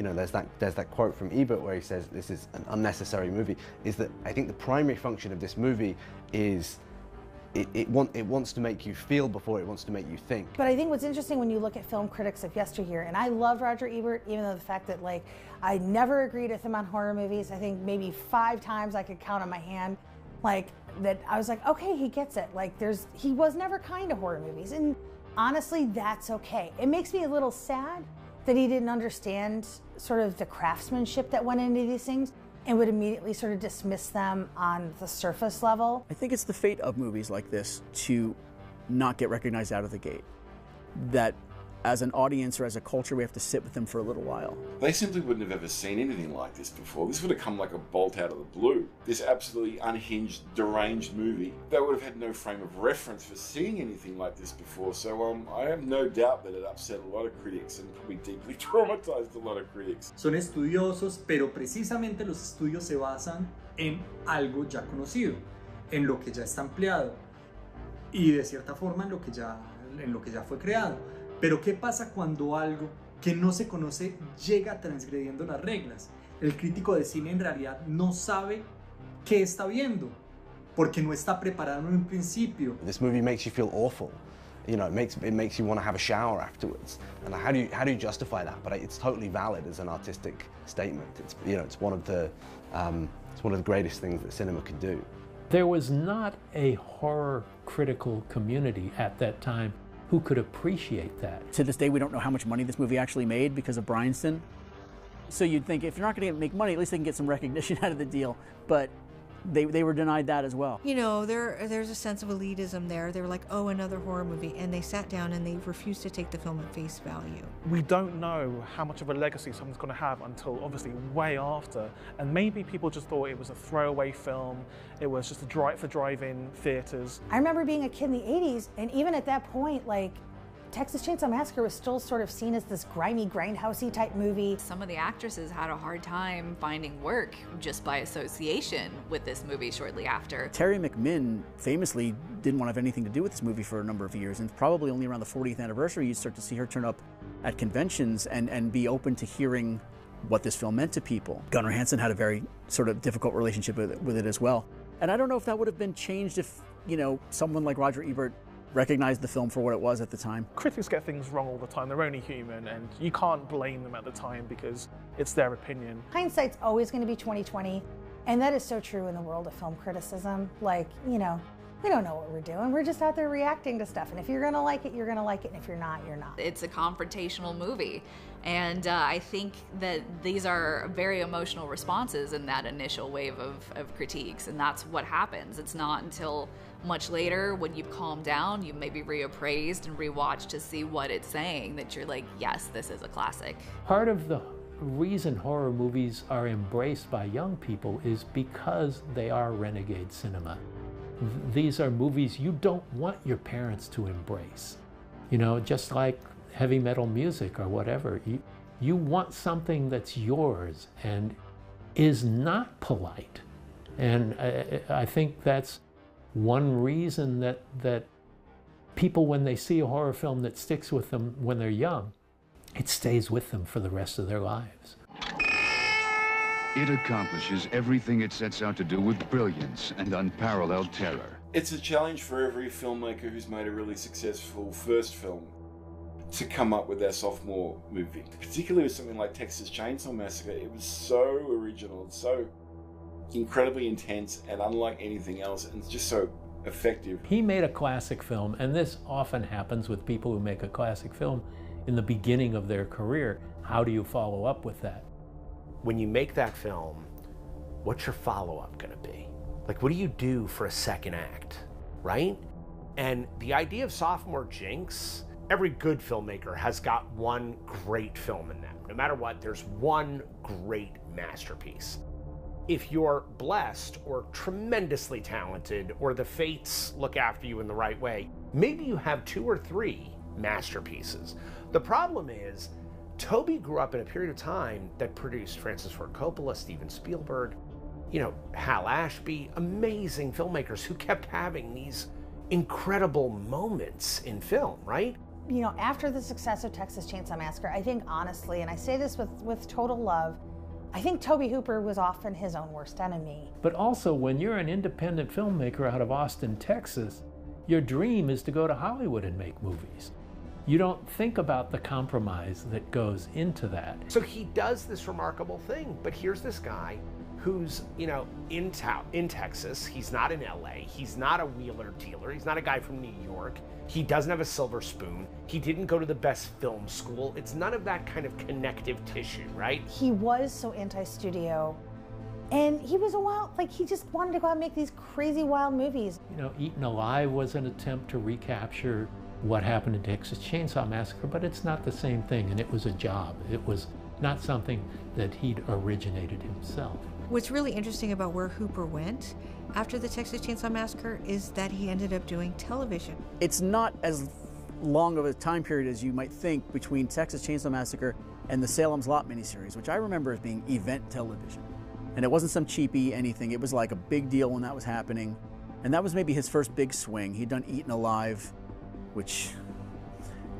[SPEAKER 3] there's that quote from Ebert where he says this is an unnecessary movie, is that I think the primary function of this movie is it wants to make you feel before it wants to make you think.
[SPEAKER 7] But I think what's interesting when you look at film critics of yesteryear, and I love Roger Ebert, even though the fact that I never agreed with him on horror movies. I think maybe 5 times I could count on my hand. that I was like, okay, he gets it. Like he was never kind to horror movies. And honestly, that's okay. It makes me a little sad that he didn't understand sort of the craftsmanship that went into these things and would immediately sort of dismiss them on the surface level.
[SPEAKER 2] I think it's the fate of movies like this to not get recognized out of the gate. That as an audience or as a culture, we have to sit with them for a little while.
[SPEAKER 8] They simply wouldn't have ever seen anything like this before. This would have come like a bolt out of the blue. This absolutely unhinged, deranged movie. They would have had no frame of reference for seeing anything like this before. So I have no doubt that it upset a lot of critics and probably deeply traumatized a lot of critics.
[SPEAKER 11] Son estudiosos, pero precisamente los estudios se basan en algo ya conocido, en lo que ya está empleado y de cierta forma en lo que ya fue creado. Pero ¿qué pasa cuando algo que no se conoce llega transgrediendo las reglas? El crítico de cine en realidad no sabe qué está viendo, porque no está preparado en un principio.
[SPEAKER 3] This movie makes you feel awful. You know, it makes you want to have a shower afterwards. And how do you justify that? But it's totally valid as an artistic statement. It's one of the greatest things that cinema could do.
[SPEAKER 1] There was not a horror critical community at that time who could appreciate that.
[SPEAKER 2] To this day, we don't know how much money this movie actually made because of Bryanston. So you'd think if you're not going to make money, at least they can get some recognition out of the deal. But they were denied that as well.
[SPEAKER 16] You know, there's a sense of elitism there. They were like, oh, another horror movie. And they sat down and they refused to take the film at face value.
[SPEAKER 6] We don't know how much of a legacy something's going to have until obviously way after. And maybe people just thought it was a throwaway film. It was just for drive-in theaters.
[SPEAKER 7] I remember being a kid in the 80s, and even at that point, like, Texas Chainsaw Massacre was still sort of seen as this grimy, grindhousey type movie.
[SPEAKER 14] Some of the actresses had a hard time finding work just by association with this movie shortly after.
[SPEAKER 2] Terry McMinn famously didn't want to have anything to do with this movie for a number of years, and probably only around the 40th anniversary you'd start to see her turn up at conventions and be open to hearing what this film meant to people. Gunnar Hansen had a very sort of difficult relationship with it as well. And I don't know if that would have been changed if, you know, someone like Roger Ebert recognized the film for what it was at the time.
[SPEAKER 6] Critics get things wrong all the time. They're only human, and you can't blame them at the time because it's their opinion.
[SPEAKER 7] Hindsight's always going to be 20/20, and that is so true in the world of film criticism. Like, you know, we don't know what we're doing. We're just out there reacting to stuff, and if you're going to like it, you're going to like it, and if you're not, you're not.
[SPEAKER 14] It's a confrontational movie, and I think that these are very emotional responses in that initial wave of critiques, and that's what happens. It's not until much later, when you've calmed down, you maybe reappraised and rewatched to see what it's saying, that you're like, yes, this is a classic.
[SPEAKER 1] Part of the reason horror movies are embraced by young people is because they are renegade cinema. These are movies you don't want your parents to embrace. You know, just like heavy metal music or whatever. You want something that's yours and is not polite. And I think that's one reason that people, when they see a horror film that sticks with them when they're young, it stays with them for the rest of their lives.
[SPEAKER 18] It accomplishes everything it sets out to do with brilliance and unparalleled terror.
[SPEAKER 8] It's a challenge for every filmmaker who's made a really successful first film to come up with their sophomore movie. Particularly with something like Texas Chainsaw Massacre, it was so original and so incredibly intense and unlike anything else, and it's just so effective.
[SPEAKER 1] He made a classic film, and this often happens with people who make a classic film in the beginning of their career. How do you follow up with that?
[SPEAKER 17] When you make that film, what's your follow-up gonna be? Like, what do you do for a second act, right? And the idea of sophomore jinx, every good filmmaker has got one great film in them. No matter what, there's one great masterpiece. If you're blessed or tremendously talented, or the fates look after you in the right way, maybe you have 2 or 3 masterpieces. The problem is, Toby grew up in a period of time that produced Francis Ford Coppola, Steven Spielberg, you know, Hal Ashby, amazing filmmakers who kept having these incredible moments in film, right?
[SPEAKER 7] You know, after the success of Texas Chainsaw Massacre, I think honestly, and I say this with total love, I think Tobe Hooper was often his own worst enemy.
[SPEAKER 1] But also, when you're an independent filmmaker out of Austin, Texas, your dream is to go to Hollywood and make movies. You don't think about the compromise that goes into that.
[SPEAKER 17] So he does this remarkable thing, but here's this guy who's, in Texas. He's not in LA. He's not a wheeler dealer. He's not a guy from New York. He doesn't have a silver spoon. He didn't go to the best film school. It's none of that kind of connective tissue, right?
[SPEAKER 7] He was so anti-studio, and he was a wild, he just wanted to go out and make these crazy wild movies.
[SPEAKER 1] Eaten Alive was an attempt to recapture what happened in Texas Chainsaw Massacre, but it's not the same thing, and it was a job. It was not something that he'd originated himself.
[SPEAKER 16] What's really interesting about where Hooper went after the Texas Chainsaw Massacre is that he ended up doing television.
[SPEAKER 2] It's not as long of a time period as you might think between Texas Chainsaw Massacre and the Salem's Lot miniseries, which I remember as being event television. And it wasn't some cheapy anything. It was like a big deal when that was happening. And that was maybe his first big swing. He'd done Eaten Alive, which,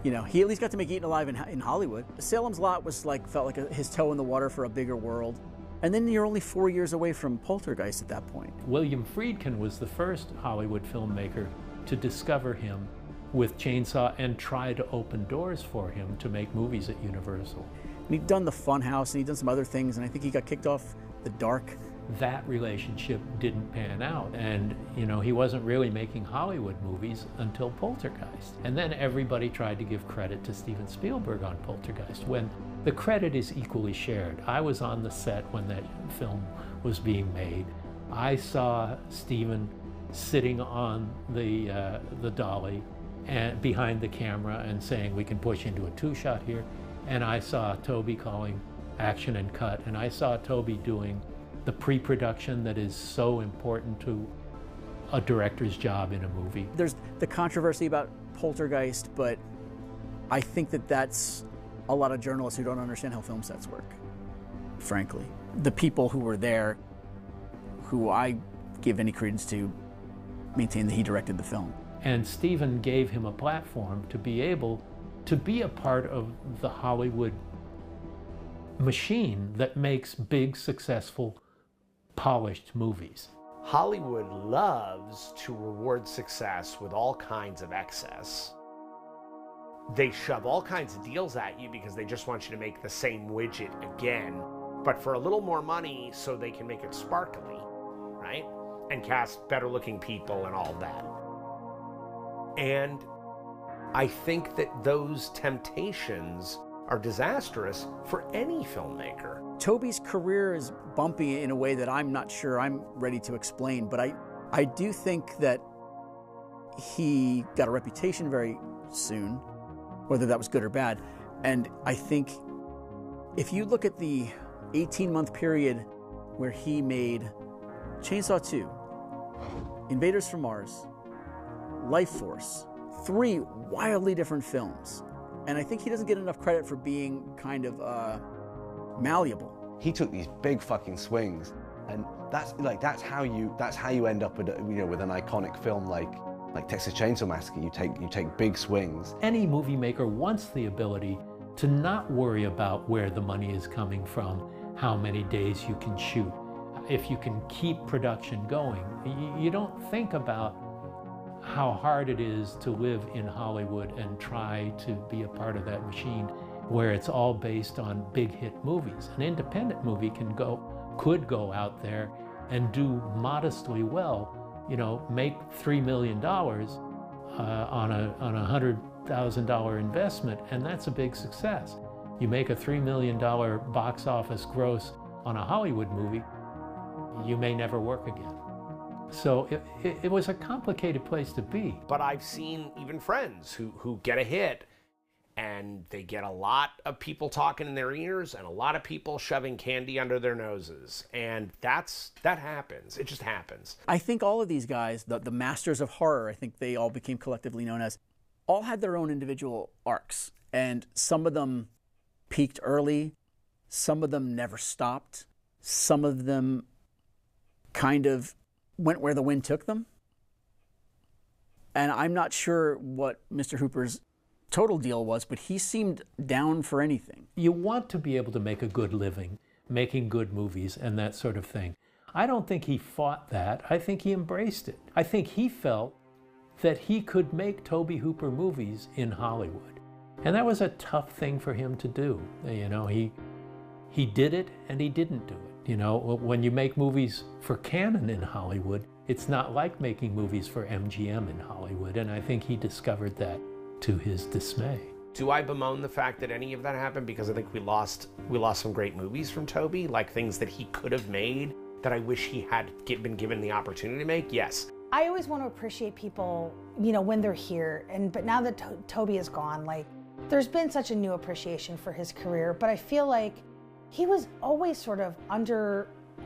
[SPEAKER 2] he at least got to make Eaten Alive in Hollywood. Salem's Lot was felt like his toe in the water for a bigger world. And then you're only 4 years away from Poltergeist at that point.
[SPEAKER 1] William Friedkin was the first Hollywood filmmaker to discover him with Chainsaw and try to open doors for him to make movies at Universal.
[SPEAKER 2] And he'd done The Funhouse and he'd done some other things, and I think he got kicked off The Dark.
[SPEAKER 1] That relationship didn't pan out, and he wasn't really making Hollywood movies until Poltergeist. And then everybody tried to give credit to Steven Spielberg on Poltergeist, when the credit is equally shared. I was on the set when that film was being made. I saw Steven sitting on the dolly and behind the camera and saying, we can push into a 2-shot here. And I saw Toby calling action and cut, and I saw Toby doing the pre-production that is so important to a director's job in a movie.
[SPEAKER 2] There's the controversy about Poltergeist, but I think that's a lot of journalists who don't understand how film sets work, frankly. The people who were there, who I give any credence to, maintain that he directed the film.
[SPEAKER 1] And Steven gave him a platform to be able to be a part of the Hollywood machine that makes big, successful, polished movies.
[SPEAKER 17] Hollywood loves to reward success with all kinds of excess. They shove all kinds of deals at you because they just want you to make the same widget again, but for a little more money so they can make it sparkly, right? And cast better looking people and all that. And I think that those temptations are disastrous for any filmmaker.
[SPEAKER 2] Toby's career is bumpy in a way that I'm not sure I'm ready to explain, but I do think that he got a reputation very soon, whether that was good or bad. And I think if you look at the 18-month period where he made Chainsaw 2, Invaders from Mars, Life Force, 3 wildly different films. And I think he doesn't get enough credit for being kind of malleable.
[SPEAKER 3] He took these big fucking swings, and that's how you end up with with an iconic film like Texas Chainsaw Massacre. You take big swings.
[SPEAKER 1] Any movie maker wants the ability to not worry about where the money is coming from, how many days you can shoot. If you can keep production going, you don't think about how hard it is to live in Hollywood and try to be a part of that machine where it's all based on big hit movies. An independent movie could go out there and do modestly well, make $3 million on a $100,000 investment, and that's a big success. You make a $3 million box office gross on a Hollywood movie, you may never work again. So it was a complicated place to be.
[SPEAKER 17] But I've seen even friends who get a hit and they get a lot of people talking in their ears and a lot of people shoving candy under their noses. And that happens. It just happens.
[SPEAKER 2] I think all of these guys, the masters of horror, I think they all became collectively known as, all had their own individual arcs. And some of them peaked early. Some of them never stopped. Some of them kind of went where the wind took them. And I'm not sure what Mr. Hooper's total deal was, but he seemed down for anything.
[SPEAKER 1] You want to be able to make a good living, making good movies and that sort of thing. I don't think he fought that. I think he embraced it. I think he felt that he could make Tobe Hooper movies in Hollywood. And that was a tough thing for him to do. He did it and he didn't do it. You know, when you make movies for Canon in Hollywood, it's not like making movies for MGM in Hollywood, and I think he discovered that to his dismay.
[SPEAKER 17] Do I bemoan the fact that any of that happened? Because I think we lost some great movies from Toby, like things that he could have made that I wish he had been given the opportunity to make. Yes.
[SPEAKER 7] I always want to appreciate people, you know, when they're here, but now that Toby is gone, like, there's been such a new appreciation for his career, but I feel like he was always sort of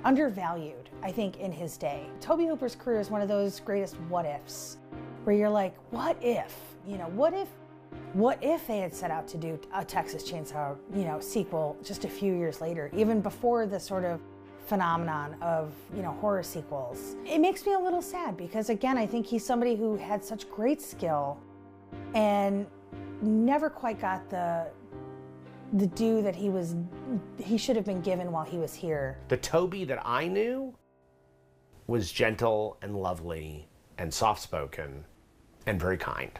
[SPEAKER 7] undervalued, I think, in his day. Tobe Hooper's career is one of those greatest what ifs, where you're like, what if? You know, what if they had set out to do a Texas Chainsaw, you know, sequel just a few years later, even before the sort of phenomenon of, you know, horror sequels? It makes me a little sad because, again, I think he's somebody who had such great skill and never quite got the due that he should have been given while he was here.
[SPEAKER 17] The Toby that I knew was gentle and lovely and soft-spoken and very kind,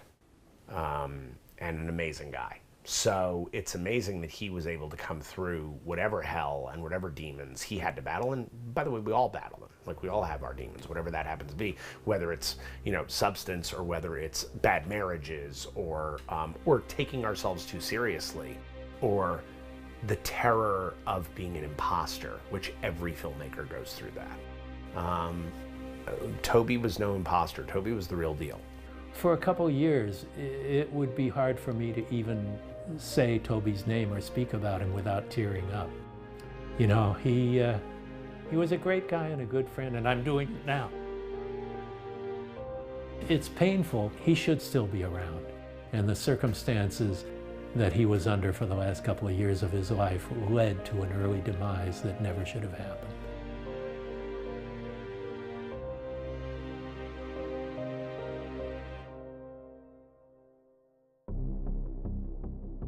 [SPEAKER 17] and an amazing guy. So it's amazing that he was able to come through whatever hell and whatever demons he had to battle. And by the way, we all battle them. Like, we all have our demons, whatever that happens to be, whether it's, you know, substance or whether it's bad marriages or taking ourselves too seriously, or the terror of being an imposter, which every filmmaker goes through that. Toby was no imposter. Toby was the real deal.
[SPEAKER 1] For a couple years, it would be hard for me to even say Toby's name or speak about him without tearing up. You know, he was a great guy and a good friend, and I'm doing it now. It's painful. He should still be around, and the circumstances that he was under for the last couple of years of his life led to an early demise that never should have happened.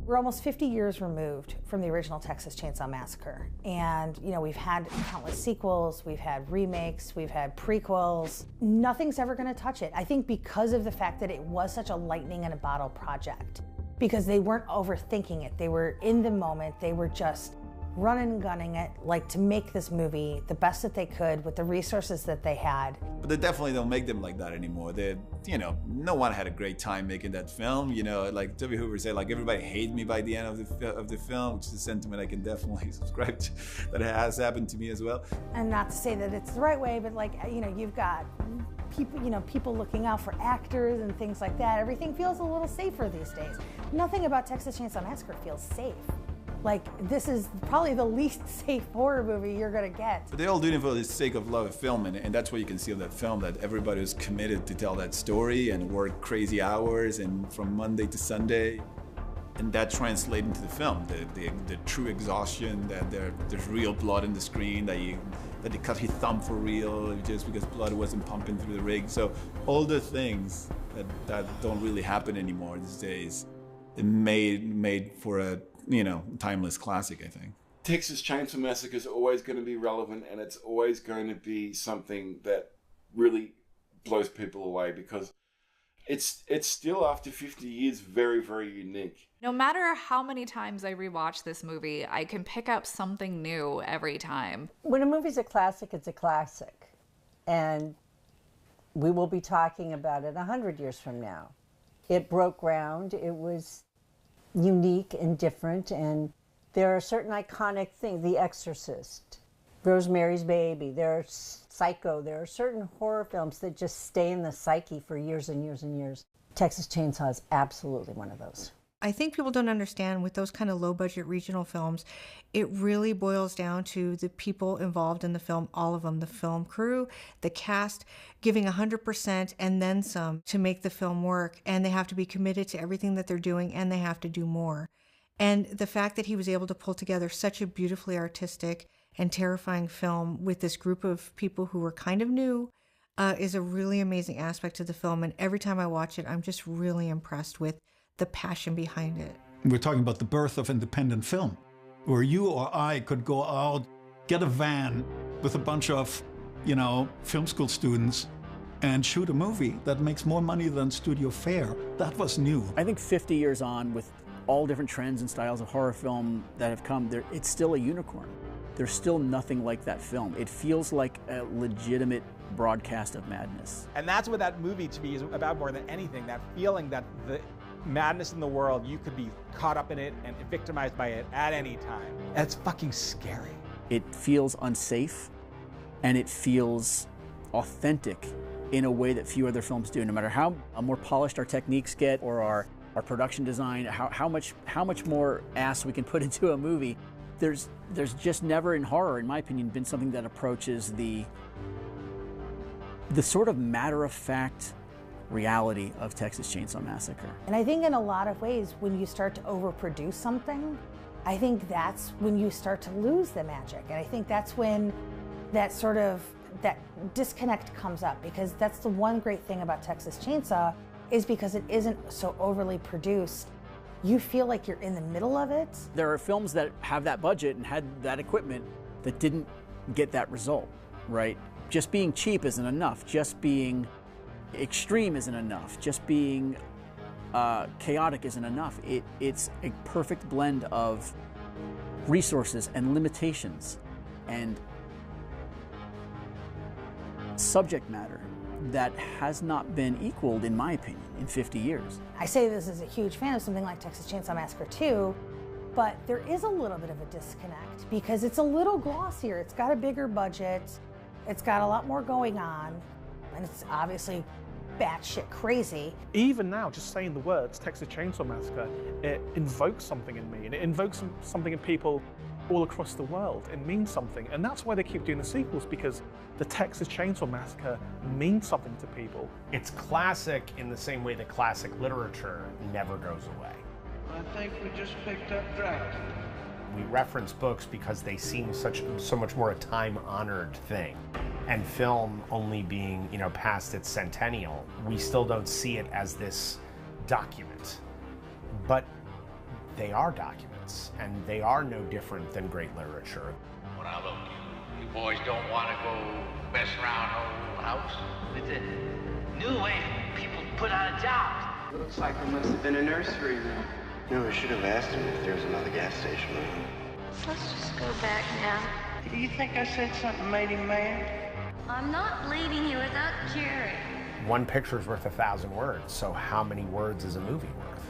[SPEAKER 7] We're almost 50 years removed from the original Texas Chainsaw Massacre. And, you know, we've had countless sequels, we've had remakes, we've had prequels. Nothing's ever gonna touch it. I think because of the fact that it was such a lightning in a bottle project. Because they weren't overthinking it. They were in the moment, they were just running and gunning it, like, to make this movie the best that they could with the resources that they had.
[SPEAKER 4] But they definitely don't make them like that anymore. They, you know, no one had a great time making that film. You know, like Tobe Hooper said, like, everybody hated me by the end of the film, which is a sentiment I can definitely subscribe to. That has happened to me as well.
[SPEAKER 7] And not to say that it's the right way, but, like, you know, you've got people, you know, people looking out for actors and things like that. Everything feels a little safer these days. Nothing about Texas Chainsaw Massacre feels safe. Like, this is probably the least safe horror movie you're gonna get.
[SPEAKER 4] But they're all doing it for the sake of love of film, and that's what you can see of that film, that everybody was committed to tell that story and work crazy hours and from Monday to Sunday. And that translated into the film, the true exhaustion, that there's real blood in the screen, that they cut his thumb for real just because blood wasn't pumping through the rig. So all the things that don't really happen anymore these days, it made for a, you know, timeless classic, I think.
[SPEAKER 8] Texas Chainsaw Massacre is always going to be relevant, and it's always going to be something that really blows people away because it's still, after 50 years, very, very unique.
[SPEAKER 14] No matter how many times I rewatch this movie, I can pick up something new every time.
[SPEAKER 20] When a movie's a classic, it's a classic. And we will be talking about it 100 years from now. It broke ground. It was unique and different, and there are certain iconic things. The Exorcist, Rosemary's Baby, there's Psycho. There are certain horror films that just stay in the psyche for years and years and years. Texas Chainsaw is absolutely one of those.
[SPEAKER 16] I think people don't understand with those kind of low-budget regional films, it really boils down to the people involved in the film, all of them, the film crew, the cast, giving 100% and then some to make the film work. And they have to be committed to everything that they're doing, and they have to do more. And the fact that he was able to pull together such a beautifully artistic and terrifying film with this group of people who were kind of new is a really amazing aspect to the film. And every time I watch it, I'm just really impressed with the passion behind it.
[SPEAKER 10] We're talking about the birth of independent film, where you or I could go out, get a van with a bunch of, you know, film school students and shoot a movie that makes more money than studio fare. That was new.
[SPEAKER 2] I think 50 years on, with all different trends and styles of horror film that have come, it's still a unicorn. there's still nothing like that film. It feels like a legitimate broadcast of madness.
[SPEAKER 9] And that's what that movie to me is about more than anything, that feeling that the madness in the world, you could be caught up in it and victimized by it at any time. That's fucking scary.
[SPEAKER 2] It feels unsafe, and it feels authentic in a way that few other films do. No matter how more polished our techniques get or our production design, how much more ass we can put into a movie, there's just never in horror, in my opinion, been something that approaches the sort of matter-of-fact reality of Texas Chainsaw Massacre.
[SPEAKER 7] And I think in a lot of ways, when you start to overproduce something, I think that's when you start to lose the magic. And I think that's when that disconnect comes up, because that's the one great thing about Texas Chainsaw, is because it isn't so overly produced. You feel like you're in the middle of it.
[SPEAKER 2] There are films that have that budget and had that equipment that didn't get that result, right? Just being cheap isn't enough. Just being extreme isn't enough. Just being chaotic isn't enough. It's a perfect blend of resources and limitations and subject matter that has not been equaled, in my opinion, in 50 years.
[SPEAKER 7] I say this as a huge fan of something like Texas Chainsaw Massacre 2, but there is a little bit of a disconnect because it's a little glossier. It's got a bigger budget, it's got a lot more going on, and it's obviously batshit crazy.
[SPEAKER 6] Even now, just saying the words Texas Chainsaw Massacre, it invokes something in me, and it invokes something in people all across the world. It means something, and that's why they keep doing the sequels, because the Texas Chainsaw Massacre means something to people.
[SPEAKER 17] It's classic in the same way that classic literature never goes away.
[SPEAKER 12] I think we just picked up Dracula.
[SPEAKER 17] We reference books because they seem so much more a time-honored thing. And film only being, past its centennial, we still don't see it as this document. But they are documents, and they are no different than great literature.
[SPEAKER 12] Well, now look, you boys don't want to go mess around the old house with the new way people put out jobs.
[SPEAKER 22] Looks like there must have been a nursery room.
[SPEAKER 3] No, we should have asked him if there was another gas station.
[SPEAKER 23] Let's just go back now.
[SPEAKER 12] Do you think I said something made him mad?
[SPEAKER 23] I'm not leaving here without Jerry.
[SPEAKER 17] One picture's worth 1,000 words, so how many words is a movie worth?